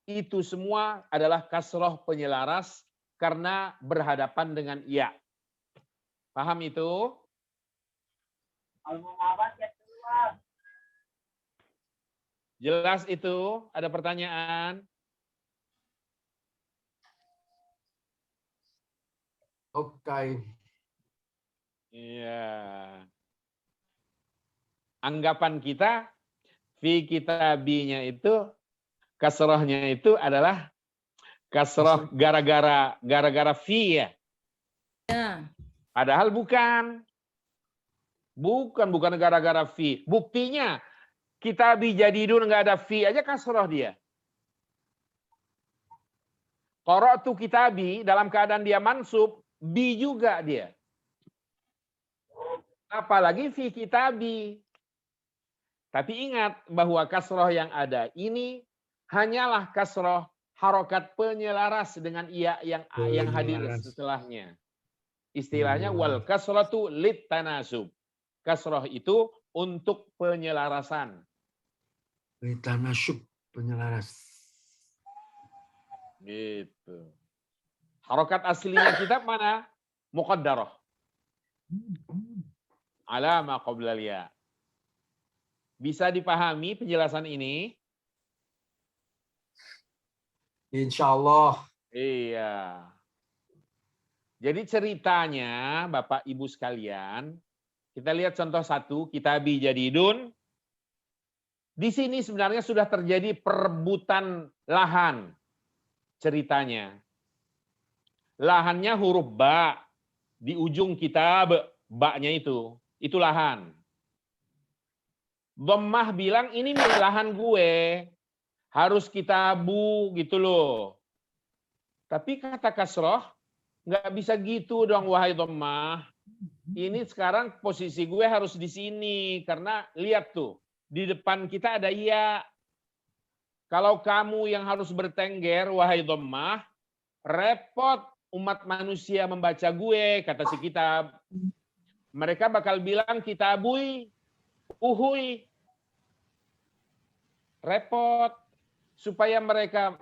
itu semua adalah kasrah penyelaras karena berhadapan dengan ya. Paham itu? Jelas itu? Ada pertanyaan? Oke. Iya. Anggapan kita, fi kitabinya itu, kasrohnya itu adalah kasroh gara-gara fi ya. Padahal bukan. Bukan gara-gara fi. Buktinya, kitabi jadidun nggak ada fi aja kasroh dia. Qara'tu kitabi dalam keadaan dia mansub, bi juga dia. Apalagi fi kitabi. Tapi ingat bahwa kasroh yang ada ini hanyalah kasroh harokat penyelaras dengan iya yang hadir setelahnya. Istilahnya wal kasratu lit tanasub. Kasroh itu untuk penyelarasan. Lit tanasub, penyelaras. Gitu. Harokat aslinya kitab mana? Muqaddarah. Ala ma qablal ya. Bisa dipahami penjelasan ini? Insya Allah. Iya. Jadi ceritanya Bapak Ibu sekalian, kita lihat contoh 1, kitabi jadidun. Di sini sebenarnya sudah terjadi perebutan lahan ceritanya. Lahannya huruf ba di ujung kitab, ba-nya itu lahan. Dhammah bilang ini lahan gue, harus kitabu gitu loh. Tapi kata kasroh nggak bisa gitu dong wahai dhammah. Ini sekarang posisi gue harus di sini karena lihat tuh di depan kita ada ya. Kalau kamu yang harus bertengger wahai dhammah, repot umat manusia membaca gue, kata si kitab. Mereka bakal bilang kitabui, uhui. Repot. Supaya mereka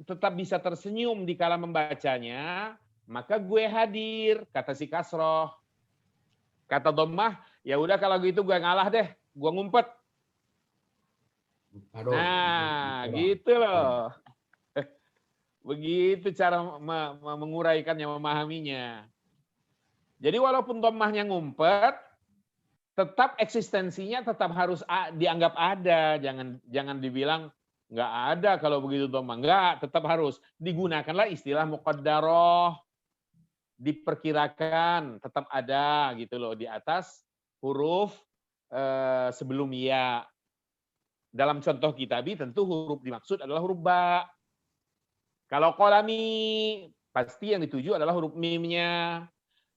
tetap bisa tersenyum di kala membacanya, maka gue hadir, kata si kasroh. Kata dhammah, ya udah kalau gitu gue ngalah deh, gue ngumpet. Nah, gitu loh. Begitu cara menguraikannya, memahaminya. Jadi walaupun dhammahnya ngumpet, tetap eksistensinya tetap harus dianggap ada. Jangan dibilang nggak ada kalau begitu dhammah. Nggak, tetap harus. Digunakanlah istilah muqaddarah. Diperkirakan tetap ada gitu loh di atas huruf sebelum ya. Dalam contoh kitabi tentu huruf dimaksud adalah huruf ba. Kalau qalami pasti yang dituju adalah huruf mimnya.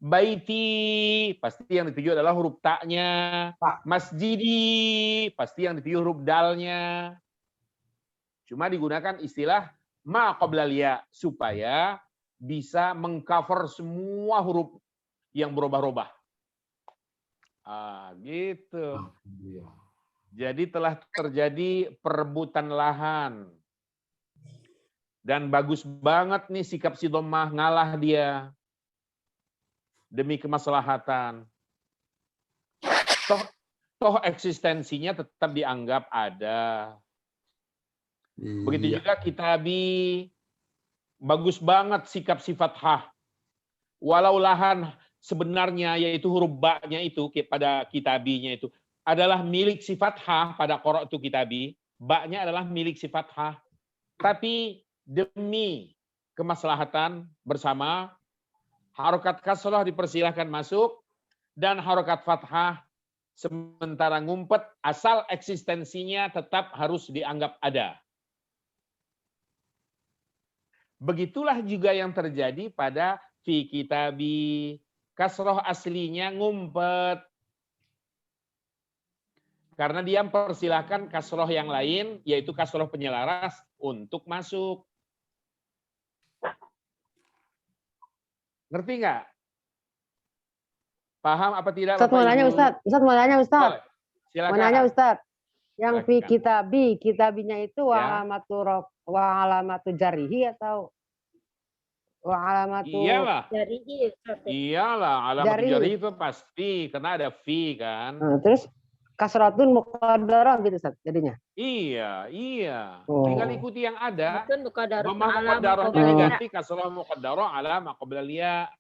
Baiti pasti yang dituju adalah huruf taknya. Masjidi pasti yang dituju huruf dalnya. Cuma digunakan istilah ma qabla ya supaya bisa mengcover semua huruf yang berubah-ubah. Gitu. Jadi telah terjadi perebutan lahan. Dan bagus banget nih sikap si dhammah, ngalah dia. Demi kemaslahatan. Toh eksistensinya tetap dianggap ada. Begitu juga kitabi. Bagus banget sikap si fathah. Walau lahan sebenarnya yaitu huruf ba-nya itu pada kitabinya itu adalah milik si fathah pada qara'tu kitabi. Ba-nya adalah milik si fathah. Tapi demi kemaslahatan bersama, harokat kasrah dipersilahkan masuk dan harokat fathah sementara ngumpet asal eksistensinya tetap harus dianggap ada. Begitulah juga yang terjadi pada fi kitabi. Kasroh aslinya ngumpet. Karena dia mempersilahkan kasroh yang lain, yaitu kasroh penyelaras, untuk masuk. Ngerti nggak? Paham apa tidak? Ustaz mau nanya Ustaz. Ustaz mau nanya Ustaz. Silakan. Mau nanya Ustaz. Yang fi Silakan. kitabinya itu Ya. wa alamatu jarihi atau wa alamatu Iyalah. Jarihi. Iyalah, alamat Jari. jari itu pasti karena ada fi kan. Terus kasratun muqaddarah gitu Ustaz jadinya. Iya. Oh. Tinggal ikuti yang ada. Mungkin muqaddarah Dhammah muqaddarahnya diganti kasrah muqaddarah ala ma qabla ya.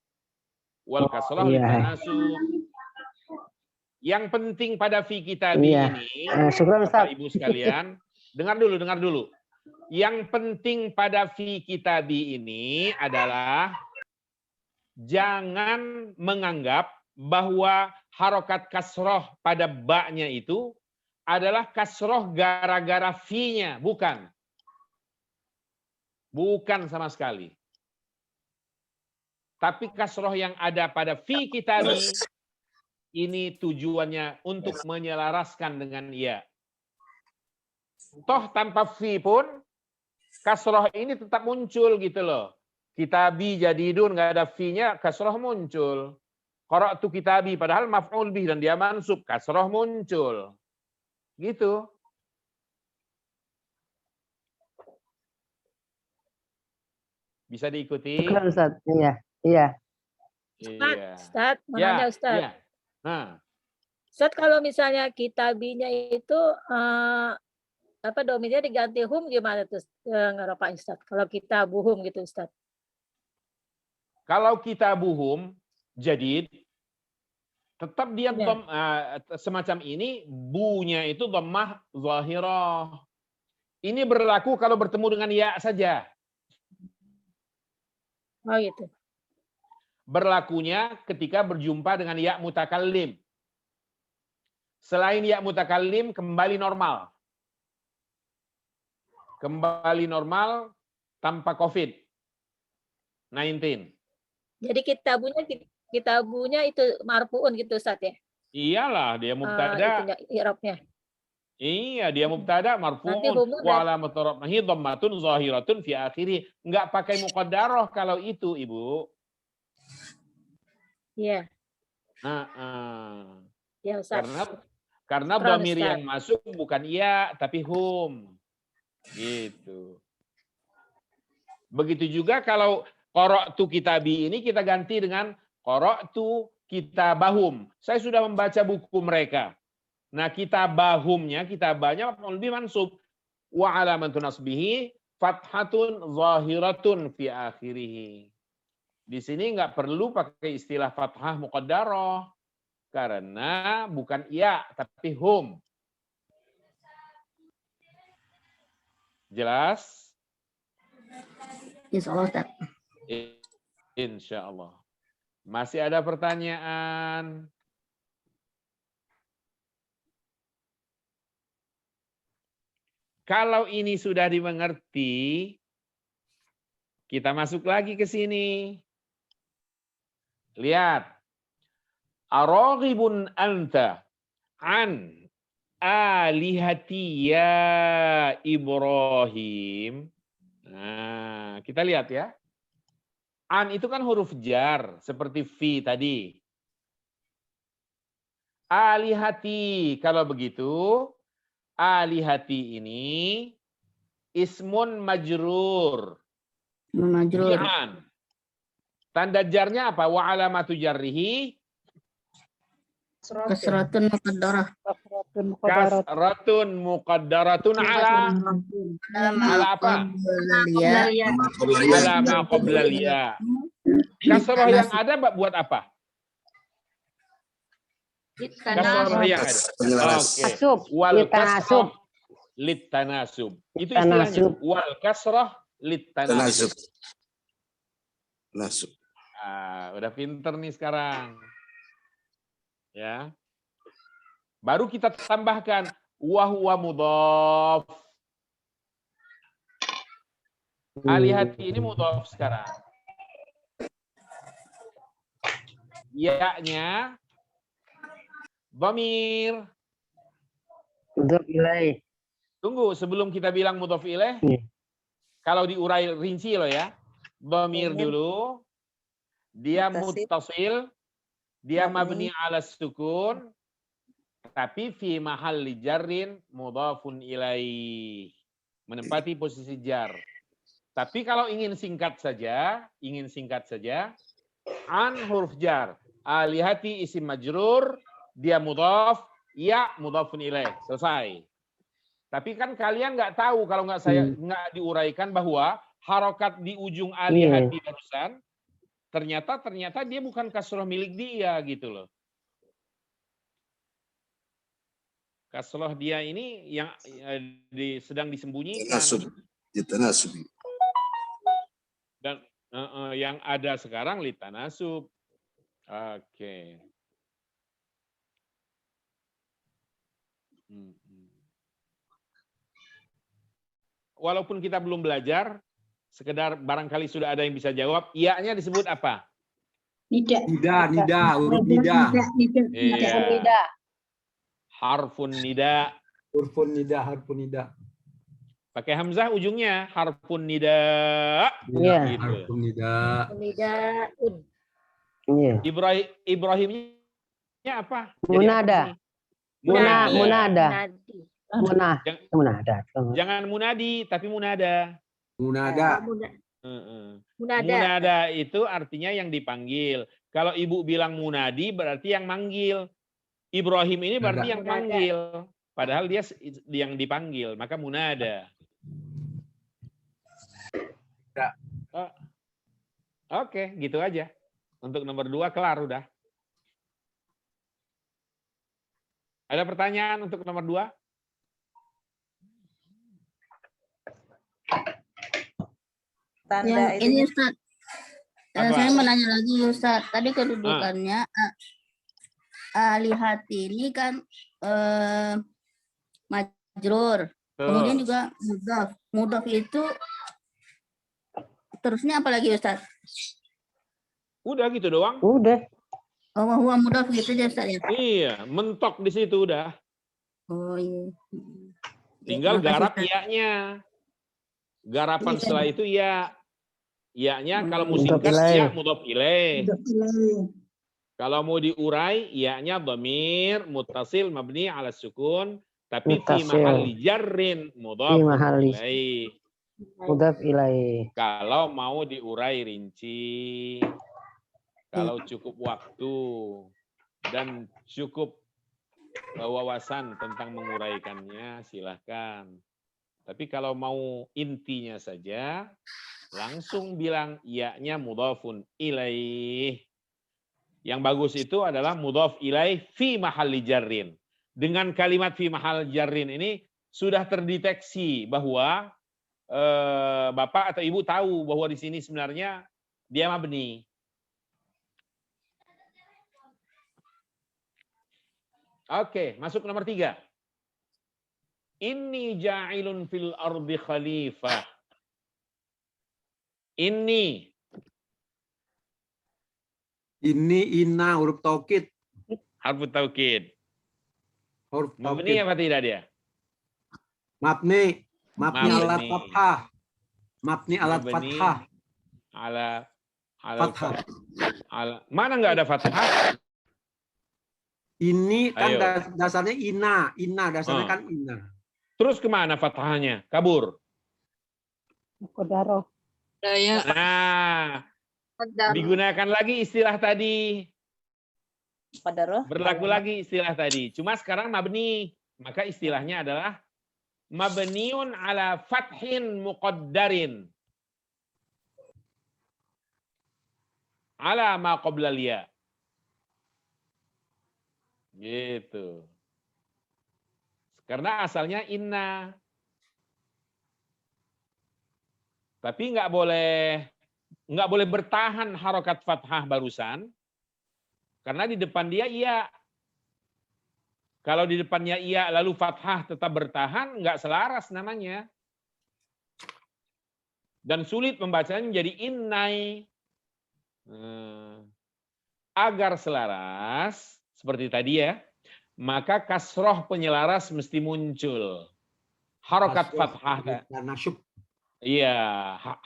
Wal kasrah iya. litanasub. Yang penting pada fi kitabi ini, syukran Ustaz. Bapak Ibu sekalian, dengar dulu. Yang penting pada fi kitabi ini adalah jangan menganggap bahwa harokat kasroh pada ba-nya itu adalah kasroh gara-gara fi-nya. Bukan. Bukan sama sekali. Tapi kasroh yang ada pada fi kitabi ini tujuannya untuk menyelaraskan dengan ya. Toh tanpa fi pun kasroh ini tetap muncul gitu loh. Kitabi jadidun nggak ada fi-nya, kasroh muncul. Qara'tu kitabi padahal maf'ul bih dan dia mansub, kasroh muncul. Gitu. Bisa diikuti? Syukran Ustaz. Iya. Ustaz, mau nanya Ustaz. Iya. Nah, Ustaz, kalau misalnya kitabinya itu dominnya diganti hum gimana tuh ngerapa Ustaz? Kalau kita buhum gitu Ustaz. kalau kita buhum jadid tetap dia semacam ini, bunya itu dhammah zahirah. Ini berlaku kalau bertemu dengan ya saja. Oh gitu. Berlakunya ketika berjumpa dengan ya mutakallim. Selain ya mutakallim kembali normal. Kembali normal tanpa COVID-19. Jadi kitabunya itu marfuun gitu Ustaz ya. Iyalah dia mubtada. Itunya, i'rabnya. Iya, dia mubtada marfuun Nanti humnya wa alamatu raf'ihi dhammatun zahiratun fi akhirih. Enggak pakai muqaddarah kalau itu, Ibu. Iya. Ya Ustaz. Karena dhamir yang masuk bukan iya tapi hum. Gitu. Begitu juga kalau qara'tu kitabi ini kita ganti dengan qara'tu kitabahum. Saya sudah membaca buku mereka. Nah, kitabahumnya, kitabahnya lebih mansub. Wa alamatu nasbihi fathatun zahiratun fi akhirih. Di sini nggak perlu pakai istilah fathah muqaddarah karena bukan iya tapi hum. Jelas? Insyaallah Ustaz. Insyaallah. Masih ada pertanyaan? Kalau ini sudah dimengerti, kita masuk lagi ke sini. Lihat. Araghibun anta an alihati ya Ibrahim. Nah, kita lihat ya. An itu kan huruf jar, seperti fi tadi. Alihati, kalau begitu, alihati ini ismun majrur. Majrur. An. Tanda jarnya apa? Wa alamatu jarrihi Kasratun muqaddarah. kasratun muqaddaratun ala apa? Ala ma qabla ya. Kasrah yang ada buat apa? Kasrah yang ada. Oke. Wal kasrah litanasub. Itu istilahnya. Wal kasrah litanasub. Nasub. Udah pinter nih sekarang. Ya. Baru kita tambahkan wa huwa mudhaf. Alihati ini mudhaf sekarang. Ya-nya dhamir. Mudhaf ilaih. Tunggu, sebelum kita bilang mudhaf ilaih, kalau diurai rinci loh ya. Dhamir dulu. Dia muttasil. Dia mabni ala sukun, tapi fi mahalli jarrin mudhafun ilaih. Menempati posisi jar. Tapi kalau ingin singkat saja, an huruf jar, alihati isim majrur, dia mudhaf, ya mudhafun ilaih. Selesai. Tapi kan kalian nggak tahu kalau nggak saya nggak diuraikan bahwa harokat di ujung alihati barusan ternyata dia bukan kasroh milik dia gitu loh. Kasroh dia ini yang sedang disembunyikan. Litanasub. Dan yang ada sekarang litanasub. Oke. Walaupun kita belum belajar, sekedar barangkali sudah ada yang bisa jawab, iya-nya disebut apa? Nida, huruf nida. Iya. Harfun nida. Harfun nida. Pakai hamzah ujungnya, harfun nida. Iya. Gitu. Harfun nida. Nidaun. Iya. Ibrahimnya apa? Munada. Munada. Munada. Jangan munadi, tapi munada. Munada. Munada itu artinya yang dipanggil. Kalau ibu bilang munadi berarti yang manggil. Ibrahim ini berarti yang panggil. Padahal dia yang dipanggil. Maka munada. Oke, gitu aja. Untuk nomor 2 kelar udah. Ada pertanyaan untuk nomor 2? Tanda ini Ustaz. Saya mau nanya lagi Ustaz. Tadi kedudukannya lihat ini kan majrur. Kemudian Betul. juga mudhof. Mudhof itu terusnya apa lagi Ustaz? Udah gitu doang. Udah. Oh, huwa mudhof gitu aja Ustaz ya. Iya, mentok di situ udah. Oh iya. Tinggal Makasih, garap Ustaz. iya-nya. Garapan Iya. setelah itu ya. Iya-nya kalau mau Mudhof singkat ilaih. ya mudhof ilaih. Mudhof ilaih. Kalau mau diurai iya-nya dhamir muttasil mabni ala sukun tapi fi Muttasil. mahalli jarrin Fi mudhaf mahalli. ilaih. Mudhof ilaih. Kalau mau diurai rinci, kalau cukup waktu dan cukup wawasan tentang menguraikannya, silahkan. Tapi kalau mau intinya saja, langsung bilang iya-nya mudhafun ilaih. Yang bagus itu adalah mudhaf ilaih fi mahalli jarrin. Dengan kalimat fi mahal jarrin ini sudah terdeteksi bahwa Bapak atau Ibu tahu bahwa di sini sebenarnya dia mabni. Oke, masuk nomor 3. Inni ja'ilun fil ardi khalifah. Ini Inna huruf taukid. harfu taukid. Huruf Mabni taukid. apa tidak dia? Mabni alat Mabni. fathah. Mabni alat Mabni fathah. ala Fathah. mana nggak ada fathah? Ini kan Ayo. dasarnya inna dasarnya kan inna. Terus kemana fathahnya? Kabur. Muqaddarah. Nah, digunakan lagi istilah tadi. Berlaku lagi istilah tadi. Cuma sekarang mabni. Maka istilahnya adalah mabniun ala fathin muqaddarin. Ala ma qabla liya. Gitu. Karena asalnya inna. Tapi nggak boleh bertahan harokat fathah barusan. Karena di depan dia iya. Kalau di depannya iya lalu fathah tetap bertahan, nggak selaras namanya. Dan sulit membacanya menjadi innai. Agar selaras, seperti tadi ya, maka kasroh penyelaras mesti muncul. Harokat fathah. Iya,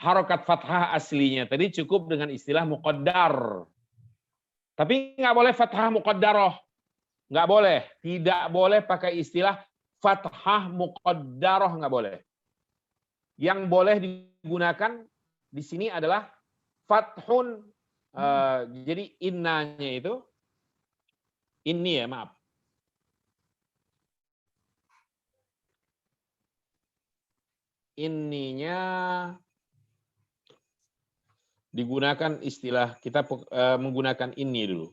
harokat fathah aslinya tadi cukup dengan istilah muqaddar. Tapi nggak boleh fathah muqaddaroh. Nggak boleh. Tidak boleh pakai istilah fathah muqaddaroh, nggak boleh. Yang boleh digunakan di sini adalah fathun. Jadi innanya itu, ini ya maaf. Inninya digunakan istilah, kita menggunakan ini dulu.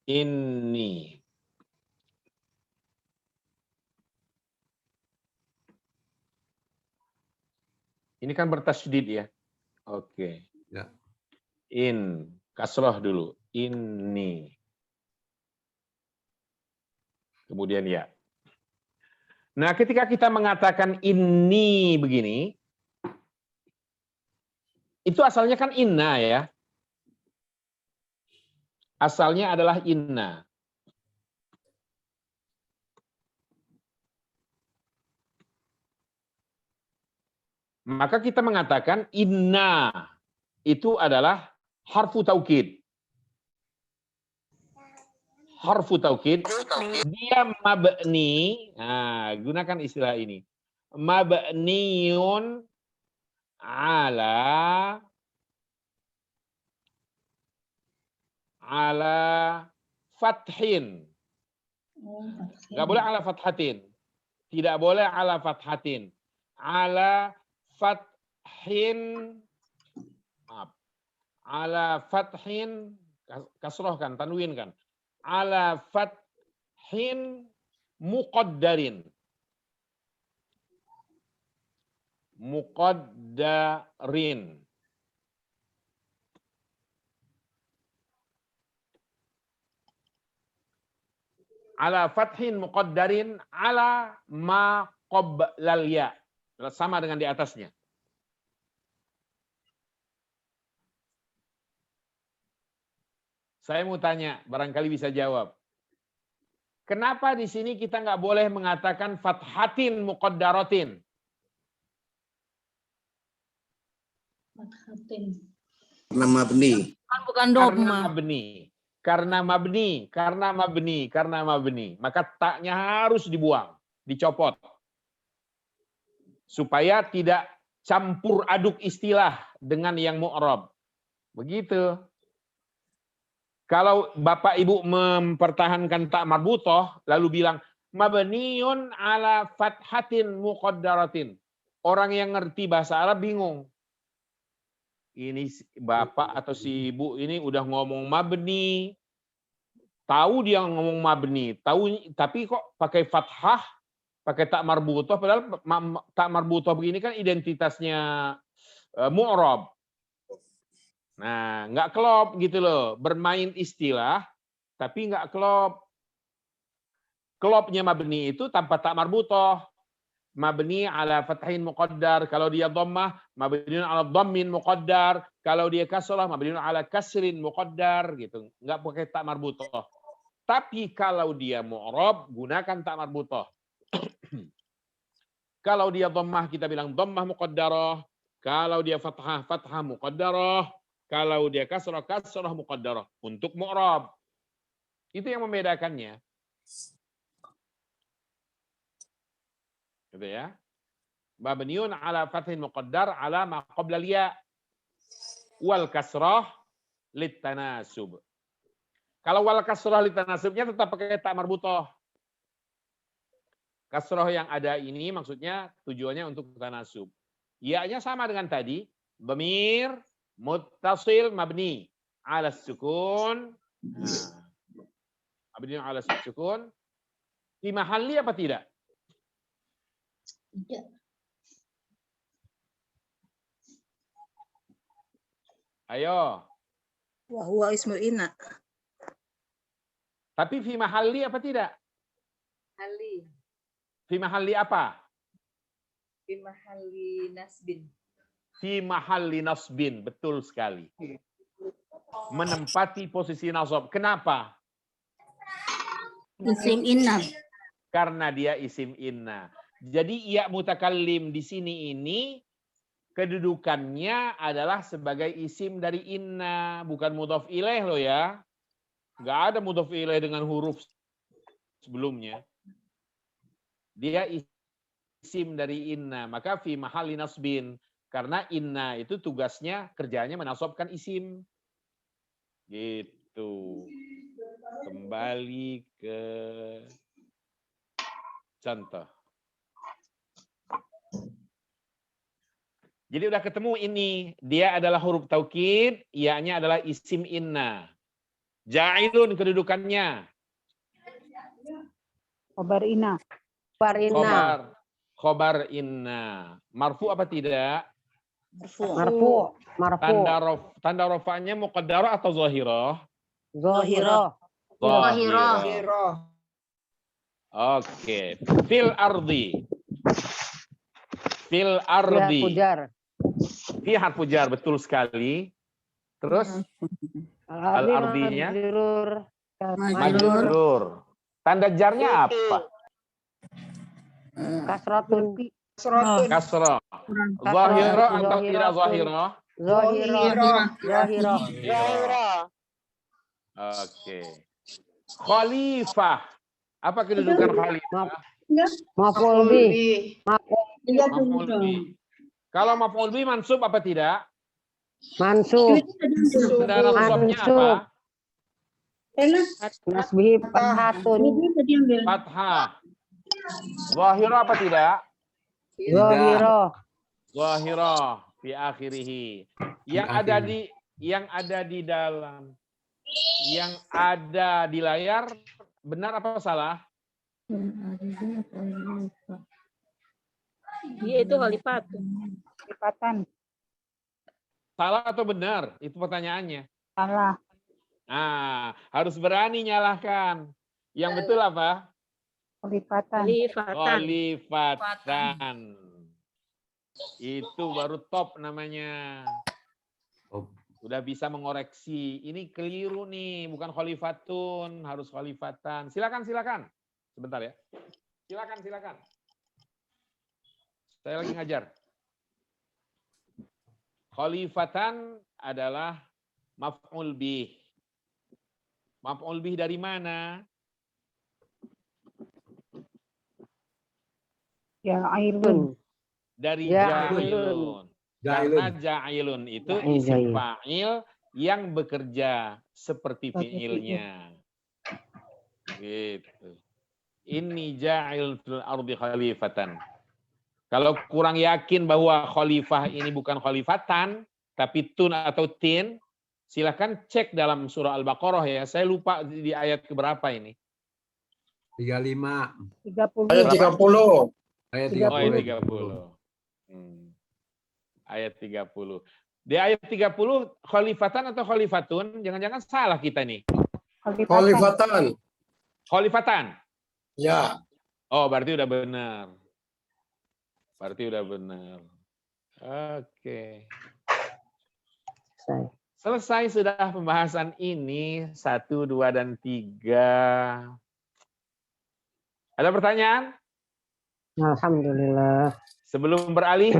Ini. Ini kan bertasydid ya. Oke. Ya. In, kasroh dulu. Ini. Kemudian ya. Nah, ketika kita mengatakan ini begini, itu asalnya kan inna ya. Asalnya adalah inna. Maka kita mengatakan inna itu adalah harfu taukid. Harfu taukid, dia mabni. Nah, gunakan istilah ini. Mabniun ala fathin. Nggak boleh ala fathatin. Tidak boleh ala fathatin. Ala fathin. Maaf. Ala fathin. Kasroh kan, tanwin kan. Ala fathin muqaddarin. Muqaddarin. ala fathin muqaddarin ala ma qablal ya. Sama dengan di atasnya. Saya mau tanya, barangkali bisa jawab. Kenapa di sini kita nggak boleh mengatakan fathatin muqaddaratin? Karena mabni. Bukan Karena dogma. mabni. Karena mabni. Maka taknya harus dibuang, dicopot. Supaya tidak campur aduk istilah dengan yang mu'rab. Begitu. Kalau Bapak Ibu mempertahankan tak marbutoh, lalu bilang, mabniun ala fathatin muqaddaratin. Orang yang ngerti bahasa Arab bingung. Ini Bapak atau si Ibu ini udah ngomong mabni. Tahu dia ngomong mabni. Tapi kok pakai fathah, pakai tak marbutoh. Padahal tak marbutoh begini kan identitasnya mu'rab. Nah, nggak klop gitu loh. Bermain istilah, tapi nggak klop. Klopnya mabni itu tanpa tak marbutoh. Mabni ala fathin muqaddar. Kalau dia dhammah, mabniun ala dhammin muqaddar. Kalau dia kasrah, mabniun ala kasrin muqaddar gitu. Nggak pakai tak marbutoh. Tapi kalau dia mu'rab, gunakan tak marbutoh. Kalau dia dhammah, kita bilang dhammah muqaddarah. Kalau dia fathah, fathah muqaddarah. Kalau dia kasrah, kasrah muqaddarah. Untuk mu'rab. Itu yang membedakannya. Gitu ya. Mabniun ala fathin muqaddar ala ma qabla al-ya wal kasrah litanasub. Kalau wal kasrah litanasubnya tetap pakai ta marbutoh. Kasrah yang ada ini maksudnya tujuannya untuk tanasub. Ya-nya sama dengan tadi, dhamir muttasil mabni ala sukun. Mabni ala sukun. Di mahalli apa tidak? Tidak. Ayo. Wa huwa ismul inna. Tapi fi mahalli apa tidak? Hali, Fi mahalli apa? fi mahalli nasbin. Fi mahalli nasbin. Betul sekali. Menempati posisi nasab. Kenapa? Isim inna. Karena dia isim inna. Jadi ya mutakallim di sini ini kedudukannya adalah sebagai isim dari inna, bukan mudhaf ilaih loh ya. Nggak ada mudhaf ilaih dengan huruf sebelumnya. Dia isim dari inna, maka fi mahalli nasbin. Karena inna itu tugasnya, kerjanya menasabkan isim. Gitu. Kembali ke contoh. Jadi udah ketemu ini. Dia adalah huruf taukid, ia-nya adalah isim inna. Ja'ilun kedudukannya. Khobar inna. Khobar inna. Khobar inna. Marfu apa tidak? Marfu. Marfu. Tanda rofa'nya muqaddarah atau zahirah? Zahirah. Zahirah. Oke. Fil ardi. Fil ardi. Pujar. Fi harfu jar, betul sekali. Terus al-ardinya majrur. Tanda jarnya apa? Kasratun. Kasrah. Zahirah atau tidak zahirah? Zahirah. Oke. Khalifah. Apa kedudukan khalifah? Maf'ul bih. Maf'ul bih. Kalau maf'ul bih mansub apa tidak? Mansub. Tanda nasabnya apa? Nasbihi fathatun. Fathah. Zahirah apa tidak? Zahirah. Zahirah fi akhirih. Yang ada di dalam, yang ada di layar, benar apa salah? Dia itu khalifat. Lipatan. Salah atau benar? Itu pertanyaannya. Salah. Nah, harus berani nyalahkan. Yang betul apa? Khalifatan. Khalifatan. Itu baru top namanya. Udah bisa mengoreksi. Ini keliru nih, bukan khalifatun, harus khalifatan. Silakan. Sebentar ya. Silakan. Saya lagi ngajar. Khalifatan adalah maf'ul bih. Maf'ul bih dari mana? Ja'ilun. Dari Ja'ilun. ja'ilun. Karena ja'ilun itu isim fa'il yang bekerja seperti fi'ilnya. Gitu. Inni ja'il fil ardi khalifatan. Kalau kurang yakin bahwa khalifah ini bukan khalifatan, tapi tun atau tin, silakan cek dalam surah Al-Baqarah ya. Saya lupa di ayat keberapa ini. 35. 30. Ayat 30. Ayat 30. Oh, ayat 30. Ayat 30. Di ayat 30 khalifatan atau khalifatun? Jangan-jangan salah kita nih. Khalifatan. Khalifatan. Ya. Oh, berarti udah benar. Oke. Selesai sudah pembahasan ini 1, 2, dan 3. Ada pertanyaan? Alhamdulillah. Sebelum beralih,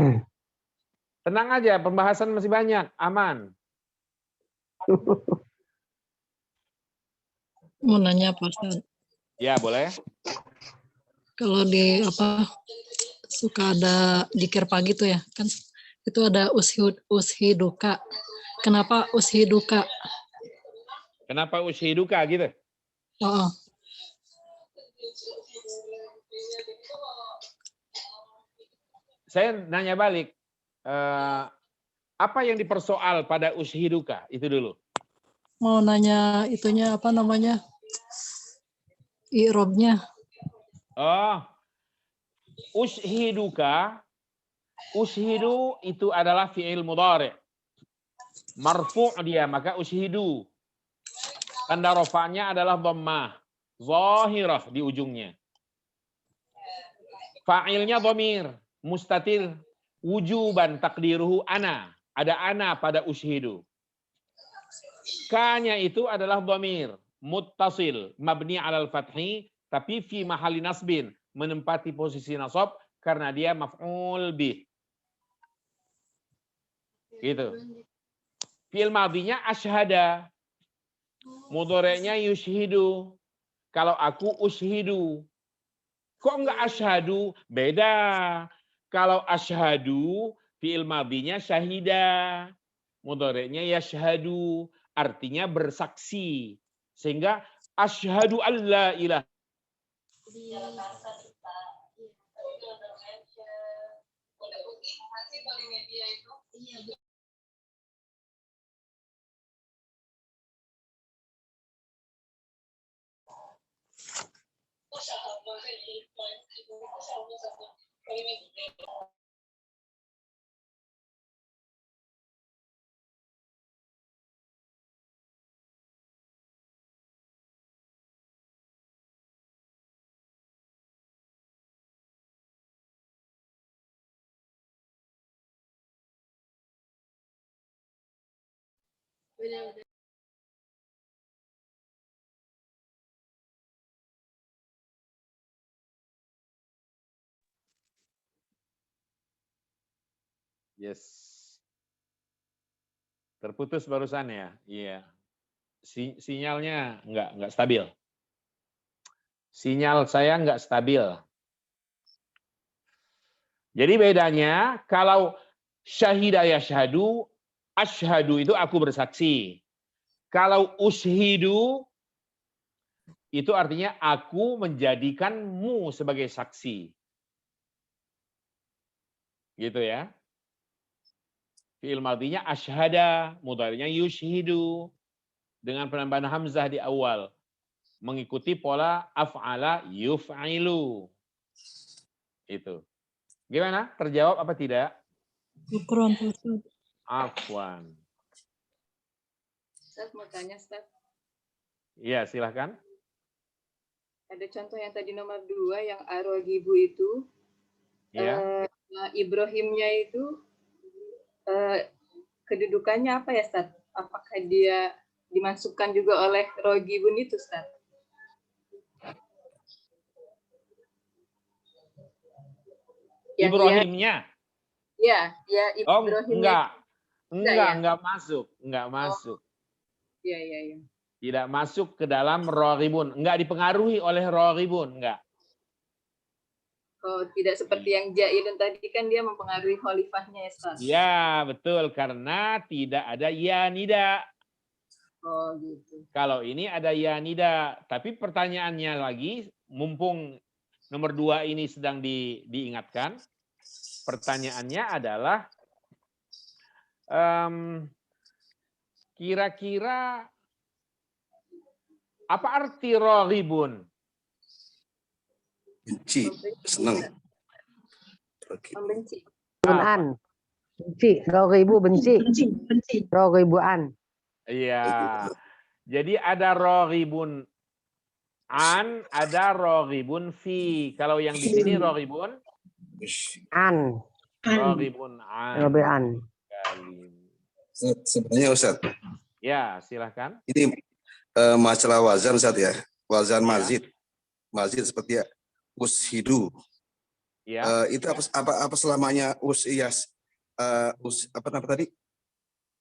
tenang aja, pembahasan masih banyak, aman. Mau nanya Pak Ustaz. Ya, boleh. Kalau di suka ada zikir pagi tuh ya, kan itu ada ushiduka. Kenapa ushiduka? Kenapa ushiduka gitu? Oh. Saya nanya balik, apa yang dipersoal pada ushiduka? Itu dulu. Mau nanya itunya apa namanya? I'rabnya. Oh, ushiduka. Ushidu itu adalah fi'il mudhari'. Marfu' dia, maka ushidu. Tanda rafa'nya adalah dhammah. Zahirah di ujungnya. Fa'ilnya dhamir. Mustatir. Wujuban takdiruhu ana. Ada ana pada ushidu. Ka-nya itu adalah dhamir. Muttasil. Mabni alal fathi. Tapi fi mahali nasbin. Menempati posisi nasab. Karena dia maf'ul bih. Gitu. Fi'il madhinya asyhada. Mudhari'nya yushhidu. Kalau aku ushhidu. Kok enggak asyhadu? Beda. Kalau asyhadu, fi'il madhinya syahida. Mudhari'nya yashhadu. Artinya bersaksi. Sehingga asyhadu alla ilaha. Yes. Terputus barusan ya? Iya. Sinyalnya enggak stabil. Sinyal saya enggak stabil. Jadi bedanya kalau syahida yashhadu, asyhadu itu aku bersaksi. Kalau ushidu itu artinya aku menjadikanmu sebagai saksi. Gitu ya. Fi'il madhinya asyhada, mudhari'nya yushhidu dengan penambahan hamzah di awal mengikuti pola af'ala yuf'ilu. Itu. Gimana? Terjawab apa tidak? Syukron, Ustaz. Afwan. Ustaz mau tanya, Ustaz. Iya, silahkan. Ada contoh yang tadi nomor 2 yang arogibu itu, Ya. Ibrahimnya itu kedudukannya apa ya, Ustaz? Apakah dia dimasukkan juga oleh rogibun itu, Ustaz? Ibrahimnya? Ya, Oh, Ibrahimnya. enggak masuk, enggak masuk. Iya. Tidak masuk ke dalam roghibun, enggak dipengaruhi oleh roghibun, enggak. Oh, tidak seperti yang jailun tadi kan dia mempengaruhi khalifahnya ya, Ustaz? Ya, betul, karena tidak ada ya nida. Oh, gitu. Kalau ini ada ya nida, tapi pertanyaannya lagi, mumpung nomor 2 ini sedang diingatkan, pertanyaannya adalah kira-kira apa arti roghibun? Benci, senang. Membenci. An. Benci. Roghibu benci. Roghibuan. Iya. Jadi ada roghibun an, ada roghibun fi. Kalau yang di sini roghibun An. roghibun an. Roghibun. Sebenarnya Ustaz, Ya, silahkan. ini masalah wazan Ustaz ya. Wazan mazid. Mazid seperti ushidu. Ya. Itu apa selamanya apa nama tadi?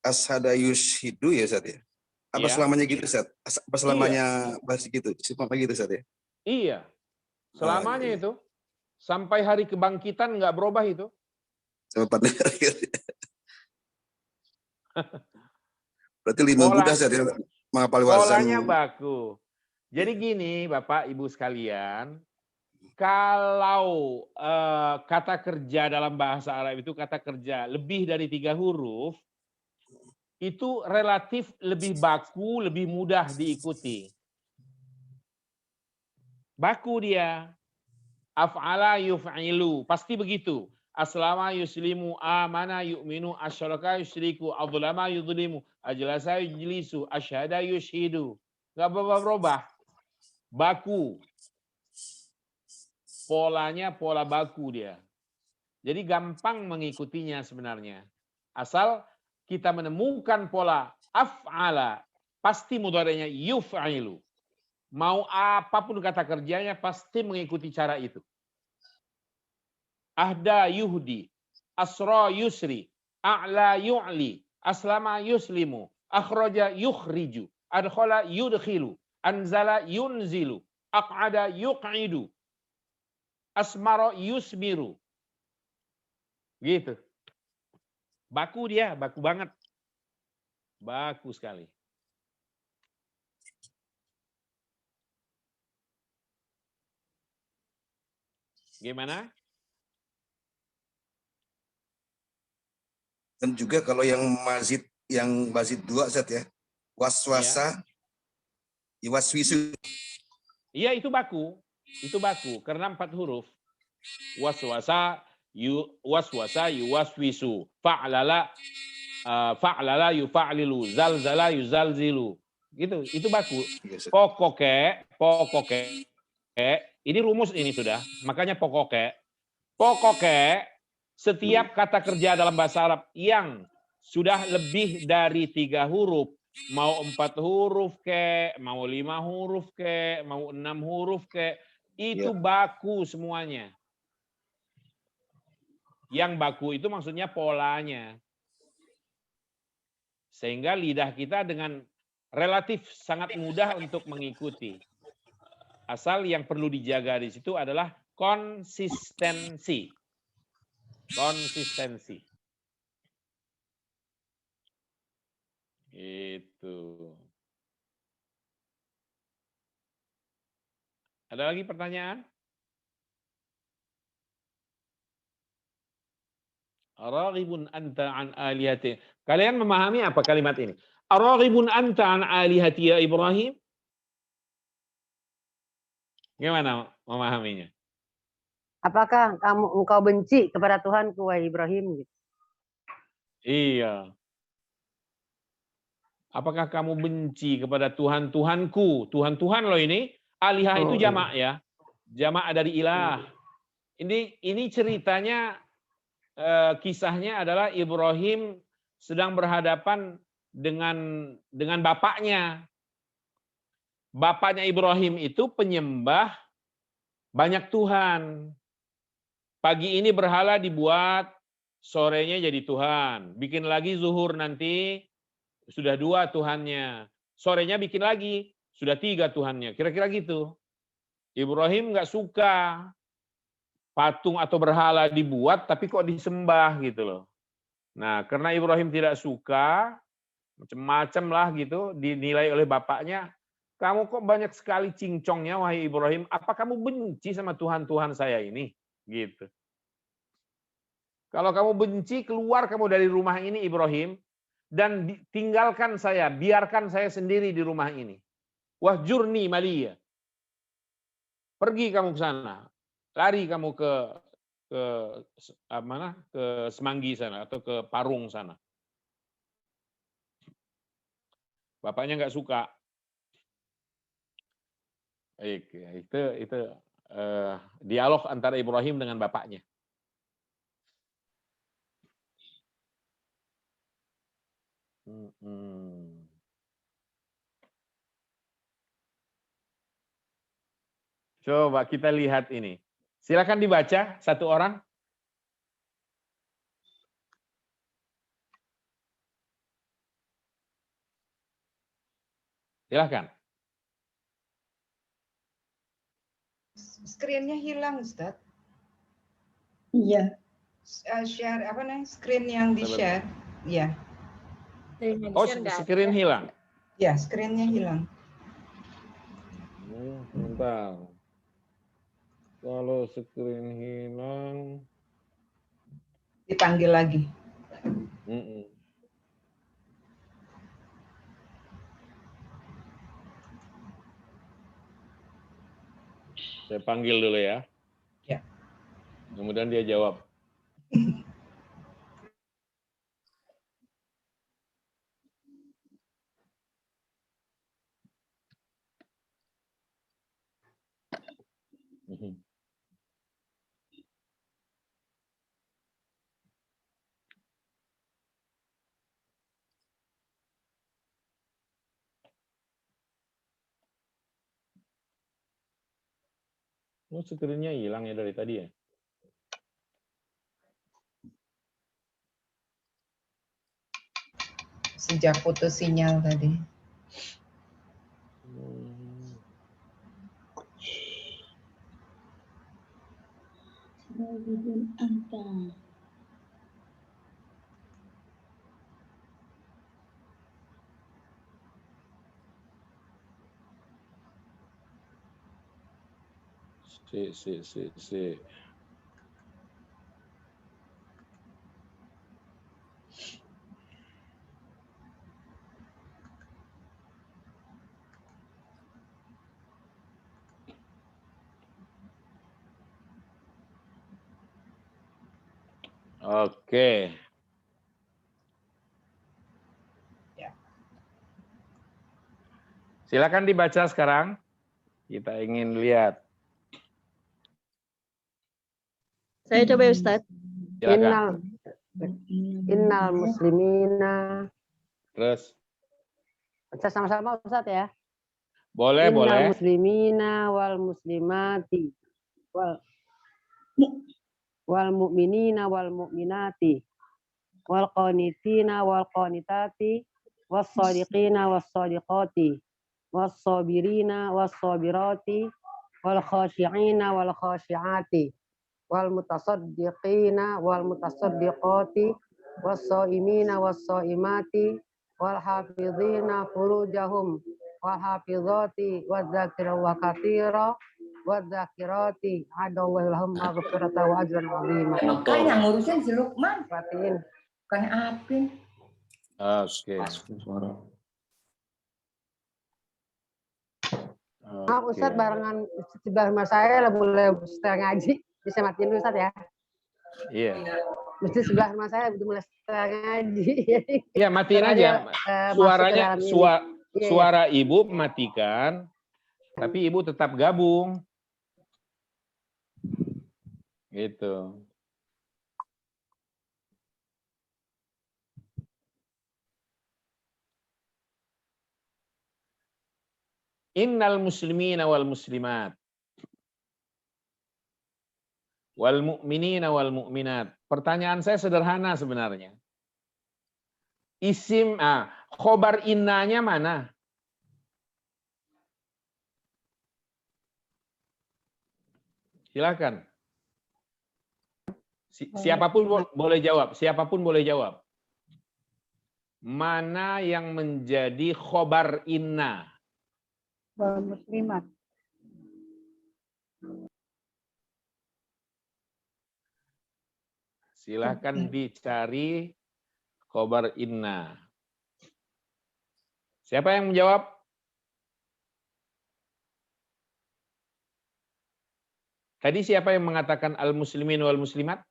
Ashada yushidu ya Ustaz ya. Apa Ya. selamanya gitu Ustaz? Apa selamanya bahas gitu? Apa gitu Ustaz ya? Iya. Selamanya itu. Sampai hari kebangkitan nggak berubah itu. Sampai pada hari. Berarti 5 mudah Ustaz ya. Menghafal wazan. Polanya baku. Jadi gini Bapak Ibu sekalian, kalau kata kerja dalam bahasa Arab itu kata kerja lebih dari 3 huruf, itu relatif lebih baku, lebih mudah diikuti. Baku dia. Af'ala yuf'ilu. Pasti begitu. Aslama yuslimu, amana yu'minu, asyraka yusyriku, adlama yudlimu, ajlasa yujlisu, asyhada yushhidu. Enggak berubah-ubah. Baku. Polanya pola baku dia. Jadi gampang mengikutinya sebenarnya. Asal kita menemukan pola af'ala, pasti mudhari'nya yuf'ilu. Mau apapun kata kerjanya pasti mengikuti cara itu. Ahda yuhdi, asra yusri, a'la yu'li, aslama yuslimu, akhraja yukhriju, adkhala yudkhilu, anzala yunzilu, aq'ada yuq'idu, asmara yusmiru. Gitu. Baku dia, baku banget. Baku sekali. Gimana? Dan juga kalau yang mazid 2 Ustaz ya. Waswasa iwaswisu. Iya itu baku. Itu baku karena 4 huruf. Waswasa yuwaswisu. Fa'lala yufa'lilu. Zalzala yuzalzilu. Gitu, itu baku. Pokoke. Ini rumus ini sudah. Makanya pokoke. Setiap kata kerja dalam bahasa Arab yang sudah lebih dari 3 huruf, mau 4 huruf ke, mau 5 huruf ke, mau 6 huruf ke, itu baku semuanya. Yang baku itu maksudnya polanya. Sehingga lidah kita dengan relatif sangat mudah untuk mengikuti. Asal yang perlu dijaga di situ adalah konsistensi. Konsistensi. Itu. Ada lagi pertanyaan? Araghibun anta an alihati. Kalian memahami apa kalimat ini? Araghibun anta an alihati ya Ibrahim? Gimana memahaminya? Apakah engkau benci kepada Tuhanku, wahai Ibrahim? Iya. Apakah kamu benci kepada Tuhan-Tuhanku? Tuhan-Tuhan loh ini. Alihah itu Oh, iya. jamak ya. Jamak dari ilah. Ini ceritanya, kisahnya adalah Ibrahim sedang berhadapan dengan bapaknya. Bapaknya Ibrahim itu penyembah banyak Tuhan. Pagi ini berhala dibuat, sorenya jadi Tuhan. Bikin lagi zuhur nanti, sudah 2 Tuhannya. Sorenya bikin lagi, sudah 3 Tuhannya. Kira-kira gitu. Ibrahim nggak suka patung atau berhala dibuat, tapi kok disembah gitu loh. Nah, karena Ibrahim tidak suka, macam-macam lah gitu, dinilai oleh bapaknya, kamu kok banyak sekali cincongnya, wahai Ibrahim, apa kamu benci sama Tuhan-Tuhan saya ini? Gitu. Kalau kamu benci, keluar kamu dari rumah ini, Ibrahim, dan tinggalkan saya, biarkan saya sendiri di rumah ini. Wahjurni maliya. Pergi kamu ke sana, lari kamu ke mana? Ke Semanggi sana atau ke Parung sana. Bapaknya nggak suka. Itu dialog antara Ibrahim dengan bapaknya. Coba kita lihat ini. Silakan dibaca satu orang. Silakan. Screen-nya hilang, Ustaz. Iya. Share apa nih? Screen yang di-share. Iya. Oh, screen hilang. Ya, screen-nya hilang. Bentar. Kalau screen hilang, Dipanggil lagi. Saya panggil dulu ya. Ya. Kemudian dia jawab. Oh, screen-nya hilang ya dari tadi ya? Sejak putus sinyal tadi. Si. Oke. Ya. Silakan dibaca sekarang. Kita ingin lihat. Saya coba ya, Ustaz. Silakan. Innal muslimina. Terus. Baca sama-sama Ustaz ya. Boleh. Innal muslimina wal muslimati wal mu'minina wal mu'minati wal qanitina wal qanitati was shadiqina was shadiqati was sabirina was sabirati wal khashi'ina wal khashi'ati wal mutasaddiqina wal mutasaddiqati was shaimina was shaimati wal hafizina furujahum wal hafizati waz zakira wa katsira waz zakirati adallahu lahum maghfiratan wa ajran 'azima. Kan yang ngurusin si Lukman. Perhatiin. Bukan Apin. Oke. Maaf Ustaz, barengan sebelah rumah saya boleh setelah ngaji. Bisa matiin dulu Ustaz ya. Iya. Mesti sebelah rumah saya udah mulai setelah ngaji. Iya, matiin aja. Suaranya, suara ibu matikan. Tapi ibu tetap gabung. Gitu. Innal muslimina wal muslimat wal mu'minina wal mu'minat. Pertanyaan saya sederhana sebenarnya. Isim, khobar innanya mana? Silakan. Siapapun boleh jawab. Siapapun boleh jawab. Mana yang menjadi khobar inna? Wal muslimat. Silakan dicari khobar inna. Siapa yang menjawab? Tadi siapa yang mengatakan al-muslimin wal muslimat?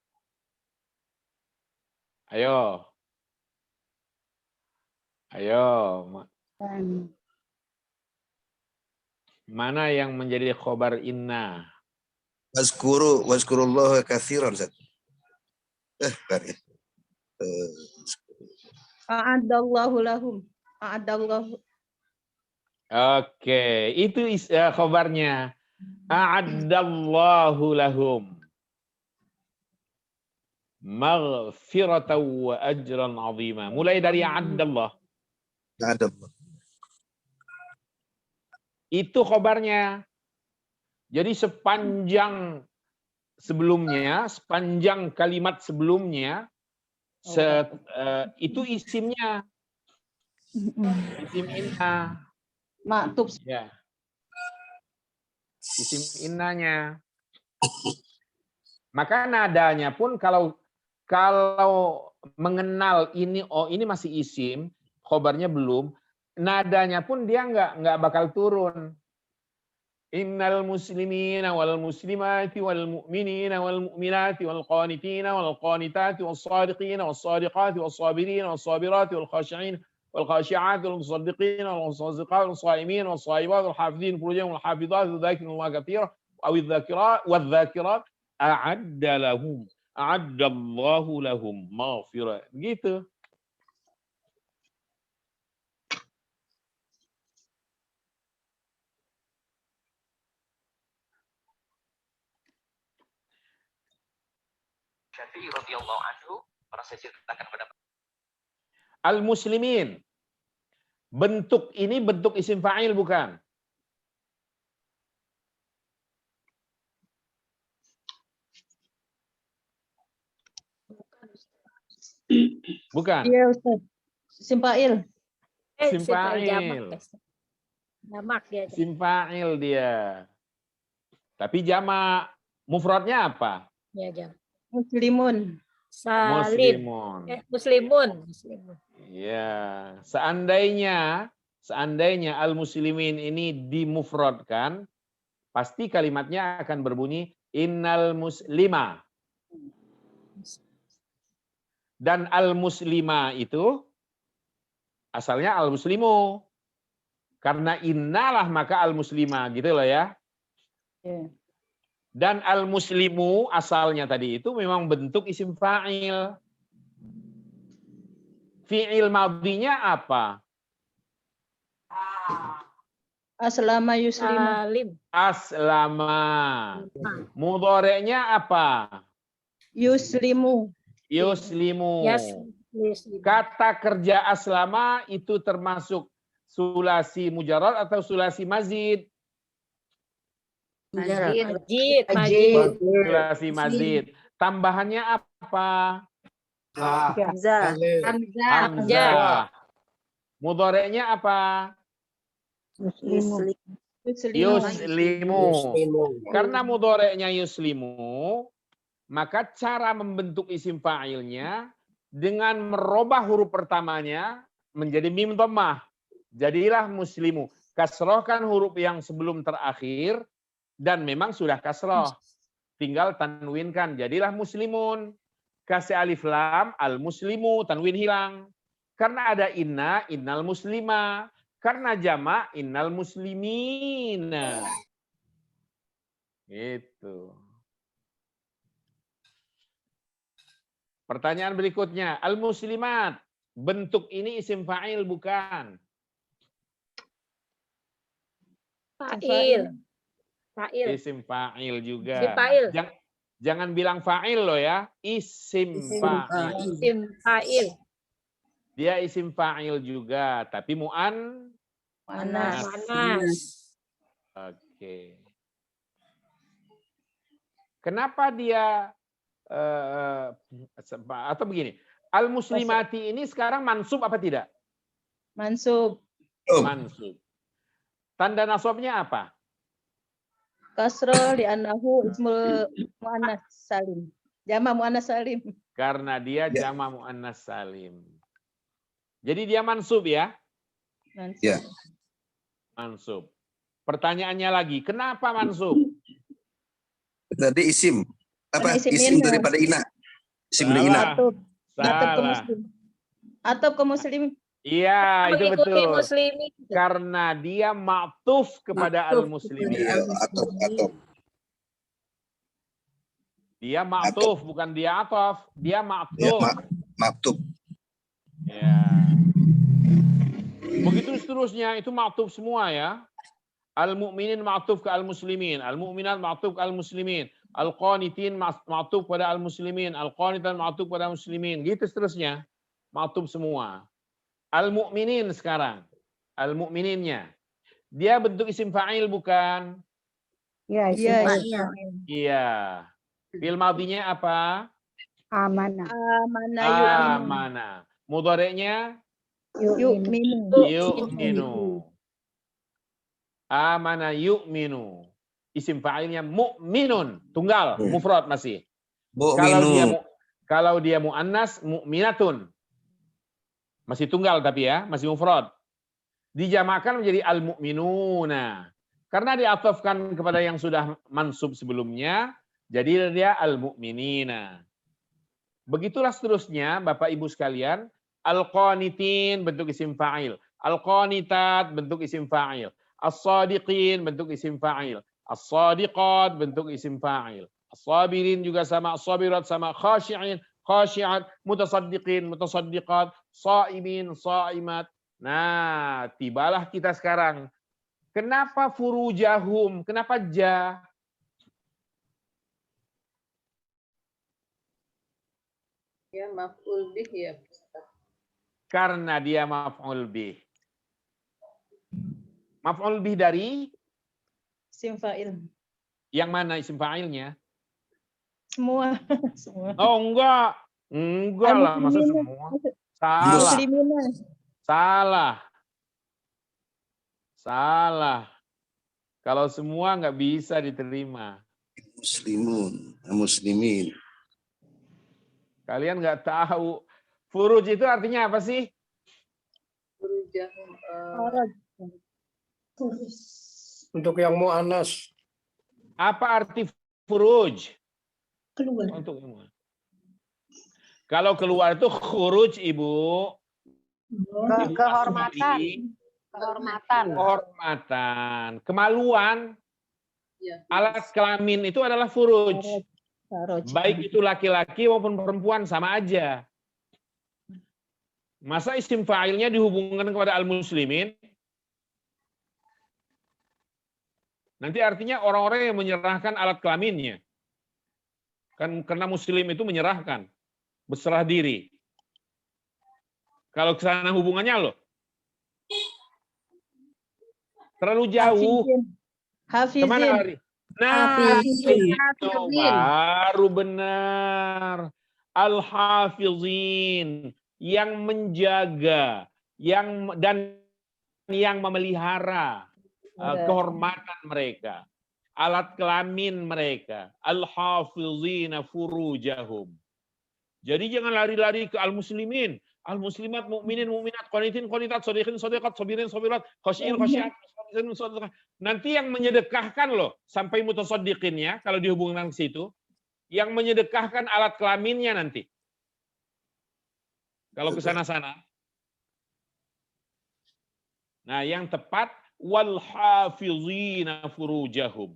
Ayo. Ayo. Mana yang menjadi khobar inna? Wazkurullah katsiran, Ustaz. A'adallahu lahum. A'adallahu. Oke, itu khobarnya. A'addallahu lahum maghfiratan wa ajran 'azima. Mulai dari a'addallah. Itu khobarnya. Jadi sepanjang sebelumnya, sepanjang kalimat sebelumnya, itu isimnya. Isim inna. Maktub. Ya. Isim innanya. Maka nadanya pun kalau mengenal ini, oh ini masih isim, khobarnya belum, nadanya pun dia nggak bakal turun. Innal muslimina wal muslimati wal mu'minina wal mu'minati wal qanitina wal qanitati was sadiqina was sadiqati was sabirina was sabirati wal khashi'in wal khashi'ati wal musaddiqina wal musaddiqati wal shaimin wal shaibat wal hafidhin furujahum wal hafidhat wal dhakirin Allah katsira aw wal dhakirat a'adda lahum a'addallahu lahum maghfirah. Begitu. Syafi'i radhiyallahu anhu pernah saya ceritakan pada al-muslimin. Bentuk ini bentuk isim fa'il bukan? Bukan. Iya, Ustaz. Isim fa'il. Isim fa'il. Jamak dia. Isim fa'il dia. Tapi jamak. Mufradnya apa? Ya, jamak. Muslimun. Salim. Muslimun. Ya, seandainya al-muslimin ini dimufradkan, pasti kalimatnya akan berbunyi innal muslima. Dan al-muslima itu asalnya al-muslimu. Karena innalah maka al-muslima, gitu loh ya. Dan al-muslimu asalnya tadi itu memang bentuk isim fa'il. Fi'il madhinya apa? Aslama yuslimu. Aslama. Mudhari'nya apa? Yuslimu. Yuslimu. Kata kerja aslama itu termasuk sulasi mujarrad atau sulasi mazid? Majid. Sulasi mazid. Tambahannya apa? Hamzah. Hamzah. Mudhari'nya apa? Yuslimu. Karena mudhari'nya yuslimu, maka cara membentuk isim fa'ilnya dengan merubah huruf pertamanya menjadi mim dhammah. Jadilah muslimu. Kasrohkan huruf yang sebelum terakhir dan memang sudah kasroh. Tinggal tanwinkan. Jadilah muslimun. Kasih alif lam al muslimu, tanwin hilang. Karena ada inna, innal muslima. Karena jamak innal muslimina. Itu. Pertanyaan berikutnya, al-muslimat. Bentuk ini isim fa'il bukan? Fa'il. Fa'il. Isim fa'il juga. Isim fa'il. Jangan bilang fa'il loh ya, isim fa'il. Isim fa'il. Dia isim fa'il juga, tapi Mu'annas. Oke. Kenapa dia atau begini, al-muslimati ini sekarang mansub apa tidak? Mansub. Mansub. Tanda nasabnya apa? Kasroh li'annahu ismul mu'annas salim. Jama mu'annas salim. Karena dia jama mu'annas salim. Jadi dia mansub ya? Mansub. Ya. Mansub. Pertanyaannya lagi, kenapa mansub? Tadi isim. Apa? Isim Isim minus. daripada ina. Isim dari ina. Atau ke Salah. muslim. Atau ke muslim. Iya, itu Mengikuti betul. muslimin. Karena dia ma'tuf kepada al-muslimin. Iya, atau. Dia ma'tuf, bukan dia ataf. Dia Ya, ma'tuf. maktub. Ya. Begitu seterusnya, itu ma'tuf semua ya. Al-mu'minin ma'tuf ke al-muslimin. Al-mu'minat ma'tuf ke al-muslimin. Al-qanitin ma'tuf pada al-muslimin. Al-qanitan ma'tuf pada al-muslimin. Gitu seterusnya. Ma'tuf semua. Al-mu'minin sekarang. Al-mu'mininnya. Dia bentuk isim fa'il bukan? Iya, isim Iya, fa'il. iya. Iya. Fi'il madhinya apa? Amanah. Amanah yu'minu. Amanah. Mudhari'nya? Yu'minu. Yu'minu. Amana yu'minu. Isim fa'ilnya mu'minun. Tunggal, mufrad masih. Kalau dia mu'annas, mu'minatun. Masih tunggal tapi ya, masih mufrad. Dijamakkan menjadi al-mu'minuna. Karena diatofkan kepada yang sudah mansub sebelumnya, jadi dia al-mu'minina. Begitulah seterusnya, Bapak Ibu sekalian, al-qanitin bentuk isim fa'il, al-qanitat bentuk isim fa'il, as-sadiqin bentuk isim fa'il, as-sadiqat bentuk isim fa'il, as-sabirin juga sama, as-sabirat sama, khashi'in, khashi'at, mutasaddiqin, mutasaddiqat, sa'imin, sa'imat. Nah, tibalah kita sekarang. Kenapa furujahum? Kenapa ja? Ya, maf'ul bih ya. Karena dia maf'ul bih. Maf'ul bih dari? Isim fa'il. Yang mana isim fa'ilnya? Semua. Semua. Oh enggak. Enggak lah, masa semua. Salah. Muslimina. Salah. Salah. Kalau semua nggak bisa diterima. Muslimun, muslimin. Kalian nggak tahu. Furuj itu artinya apa sih? Untuk yang mu'anas. Apa arti furuj? Keluar. Untuk kalau keluar itu khuruj, Ibu. Kehormatan. Kehormatan. Kehormatan. Kemaluan. Ya. Alat kelamin itu adalah furuj. Baik itu laki-laki maupun perempuan sama aja. Masa isim fa'ilnya dihubungkan kepada al-muslimin? Nanti artinya orang-orang yang menyerahkan alat kelaminnya. Kan karena muslim itu menyerahkan, berserah diri. Kalau ke sana hubungannya loh. Terlalu jauh. Hafizin. Kemana lari? Nah, Hafizin. itu baru benar. Al-hafizin, yang menjaga, dan yang memelihara kehormatan mereka, alat kelamin mereka. Al-hafizina furujahum. Jadi jangan lari-lari ke al-muslimin, al-muslimat, mu'minin, mu'minat, qanitin, qanitat, shadiqin, shadiqat, sabirin, sabirat, khasyiin, khasyiat. Nanti yang menyedekahkan loh, sampai mutasaddiqin ya, kalau dihubungkan ke situ, yang menyedekahkan alat kelaminnya nanti. Kalau ke sana-sana. Nah, yang tepat wal hafizina furujahum.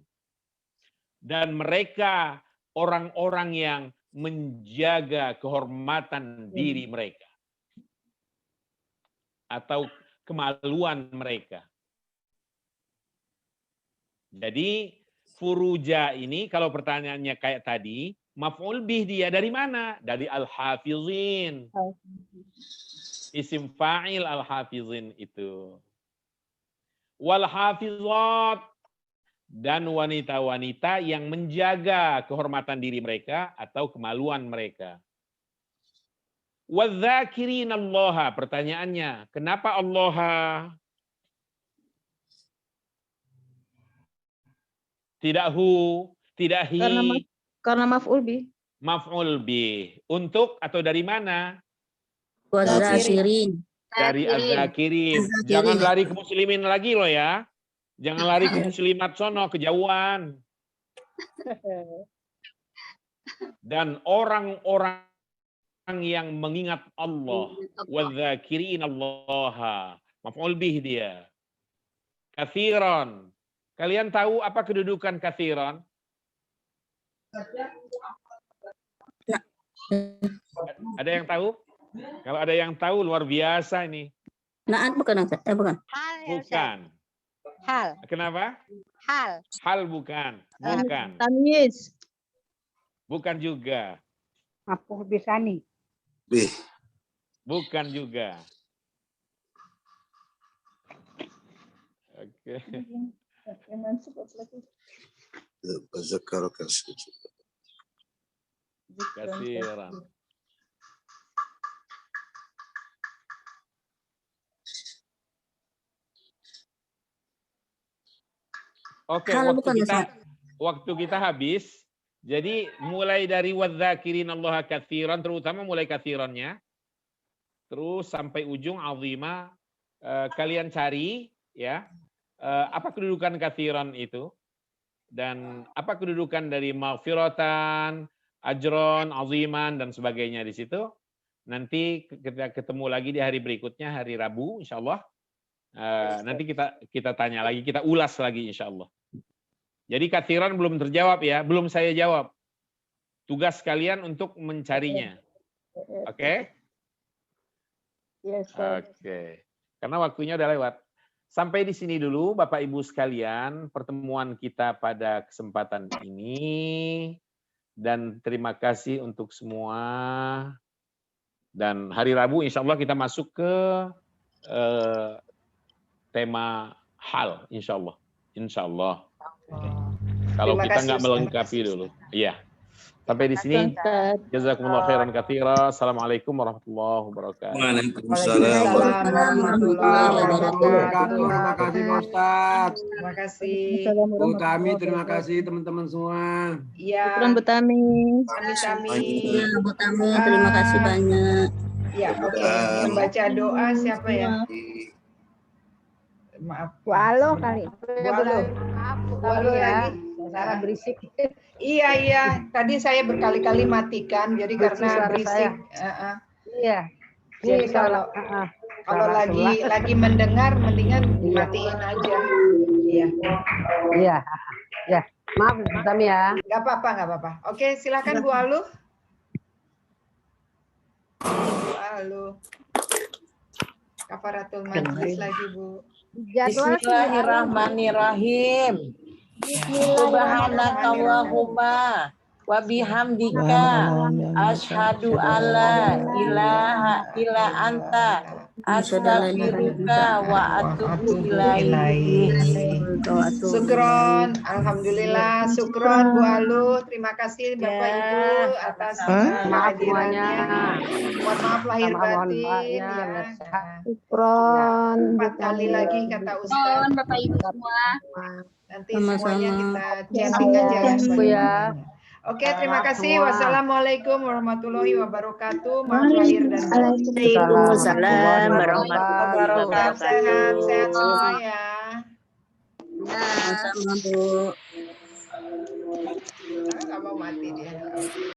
Dan mereka orang-orang yang menjaga kehormatan diri mereka atau kemaluan mereka. Jadi furuja ini kalau pertanyaannya kayak tadi, maf'ul bih dia dari mana? Dari al-hafizin. Isim fa'il al-hafizin itu. Wal hafizat, dan wanita-wanita yang menjaga kehormatan diri mereka atau kemaluan mereka. Wadzakirin-allaha, pertanyaannya, kenapa Allah? Tidak hu, tidak hi. Karena maf'ul bih. Maf'ul bih. Untuk atau dari mana? Wadzakirin. Dari az-zakirin. Jangan lari ke muslimin lagi loh ya. Jangan lari ke muslimat sono, kejauhan. Dan orang-orang yang mengingat Allah. Wadzakirin allaha. Maf'ul bih dia. Katsiran. Kalian tahu apa kedudukan katsiran? Ada yang tahu? Kalau ada yang tahu luar biasa ini. Naat bukan, bukan. Bukan. Hal. Kenapa? Hal. Hal bukan. Bukan. Tamyiz. Bukan juga. Maf'ul bisani. Bih. Bukan juga. Oke. Kasiran. Oke, waktu kita habis. Jadi mulai dari wadzakirin Allah katsiran, terutama mulai katsirannya, terus sampai ujung azima, kalian cari ya apa kedudukan katsiran itu dan apa kedudukan dari maghfiratan, ajron, aziman dan sebagainya di situ. Nanti kita ketemu lagi di hari berikutnya, hari Rabu insyaallah. Nanti kita tanya lagi, kita ulas lagi insyaallah. Jadi katsiran belum terjawab ya, belum saya jawab. Tugas kalian untuk mencarinya. Oke? Oke. Karena waktunya udah lewat. Sampai di sini dulu Bapak Ibu sekalian pertemuan kita pada kesempatan ini. Dan terima kasih untuk semua. Dan hari Rabu insya Allah kita masuk ke tema hal insya Allah. Insya Allah. Kalau kita nggak melengkapi dulu. Iya. Sampai di sini. Jazakumullah khairan katsira. Assalamualaikum warahmatullahi wabarakatuh. Waalaikumsalam warahmatullahi wabarakatuh. Terima kasih Pak Ustadz. Terima kasih. Bu Kami, terima kasih teman-teman semua. Iya. Bu Tami. Kami. Ya, Bu Tami, terima kasih banyak. Ya, oke. Membaca doa siapa ya? Maaf. Walu kali. Walu lagi. Sarah berisik. Iya. Tadi saya berkali-kali matikan, jadi karena berisik. Iya. Jadi kalau lagi mendengar, mendingan matiin aja. Iya. Iya. Ya. Maaf, Tami ya. Nggak apa-apa. Oke, silakan Bu Alu. Bu Alu. Kafaratul majlis lagi Bu. Bismillahirrahmanirrahim. Subhanakallahumma wa bihamdika asyhadu alla ilaha illa anta astaghfiruka wa atubu ilaik. Syukron, alhamdulillah, syukron Bu Alu. Terima kasih Bapak Ibu atas kehadirannya. Mohon maaf lahir batin ya. Syukron. 4 kali lagi kata Ustaz. Bapak Ibu semua. Nanti semuanya kita chatting aja ya. Oke, terima kasih. Wassalamualaikum warahmatullahi wabarakatuh. Maaf lahir dan batin. Waalaikumsalam warahmatullahi wabarakatuh. Sehat semua ya. Sama-sama Bu. Nggak mau mati dia.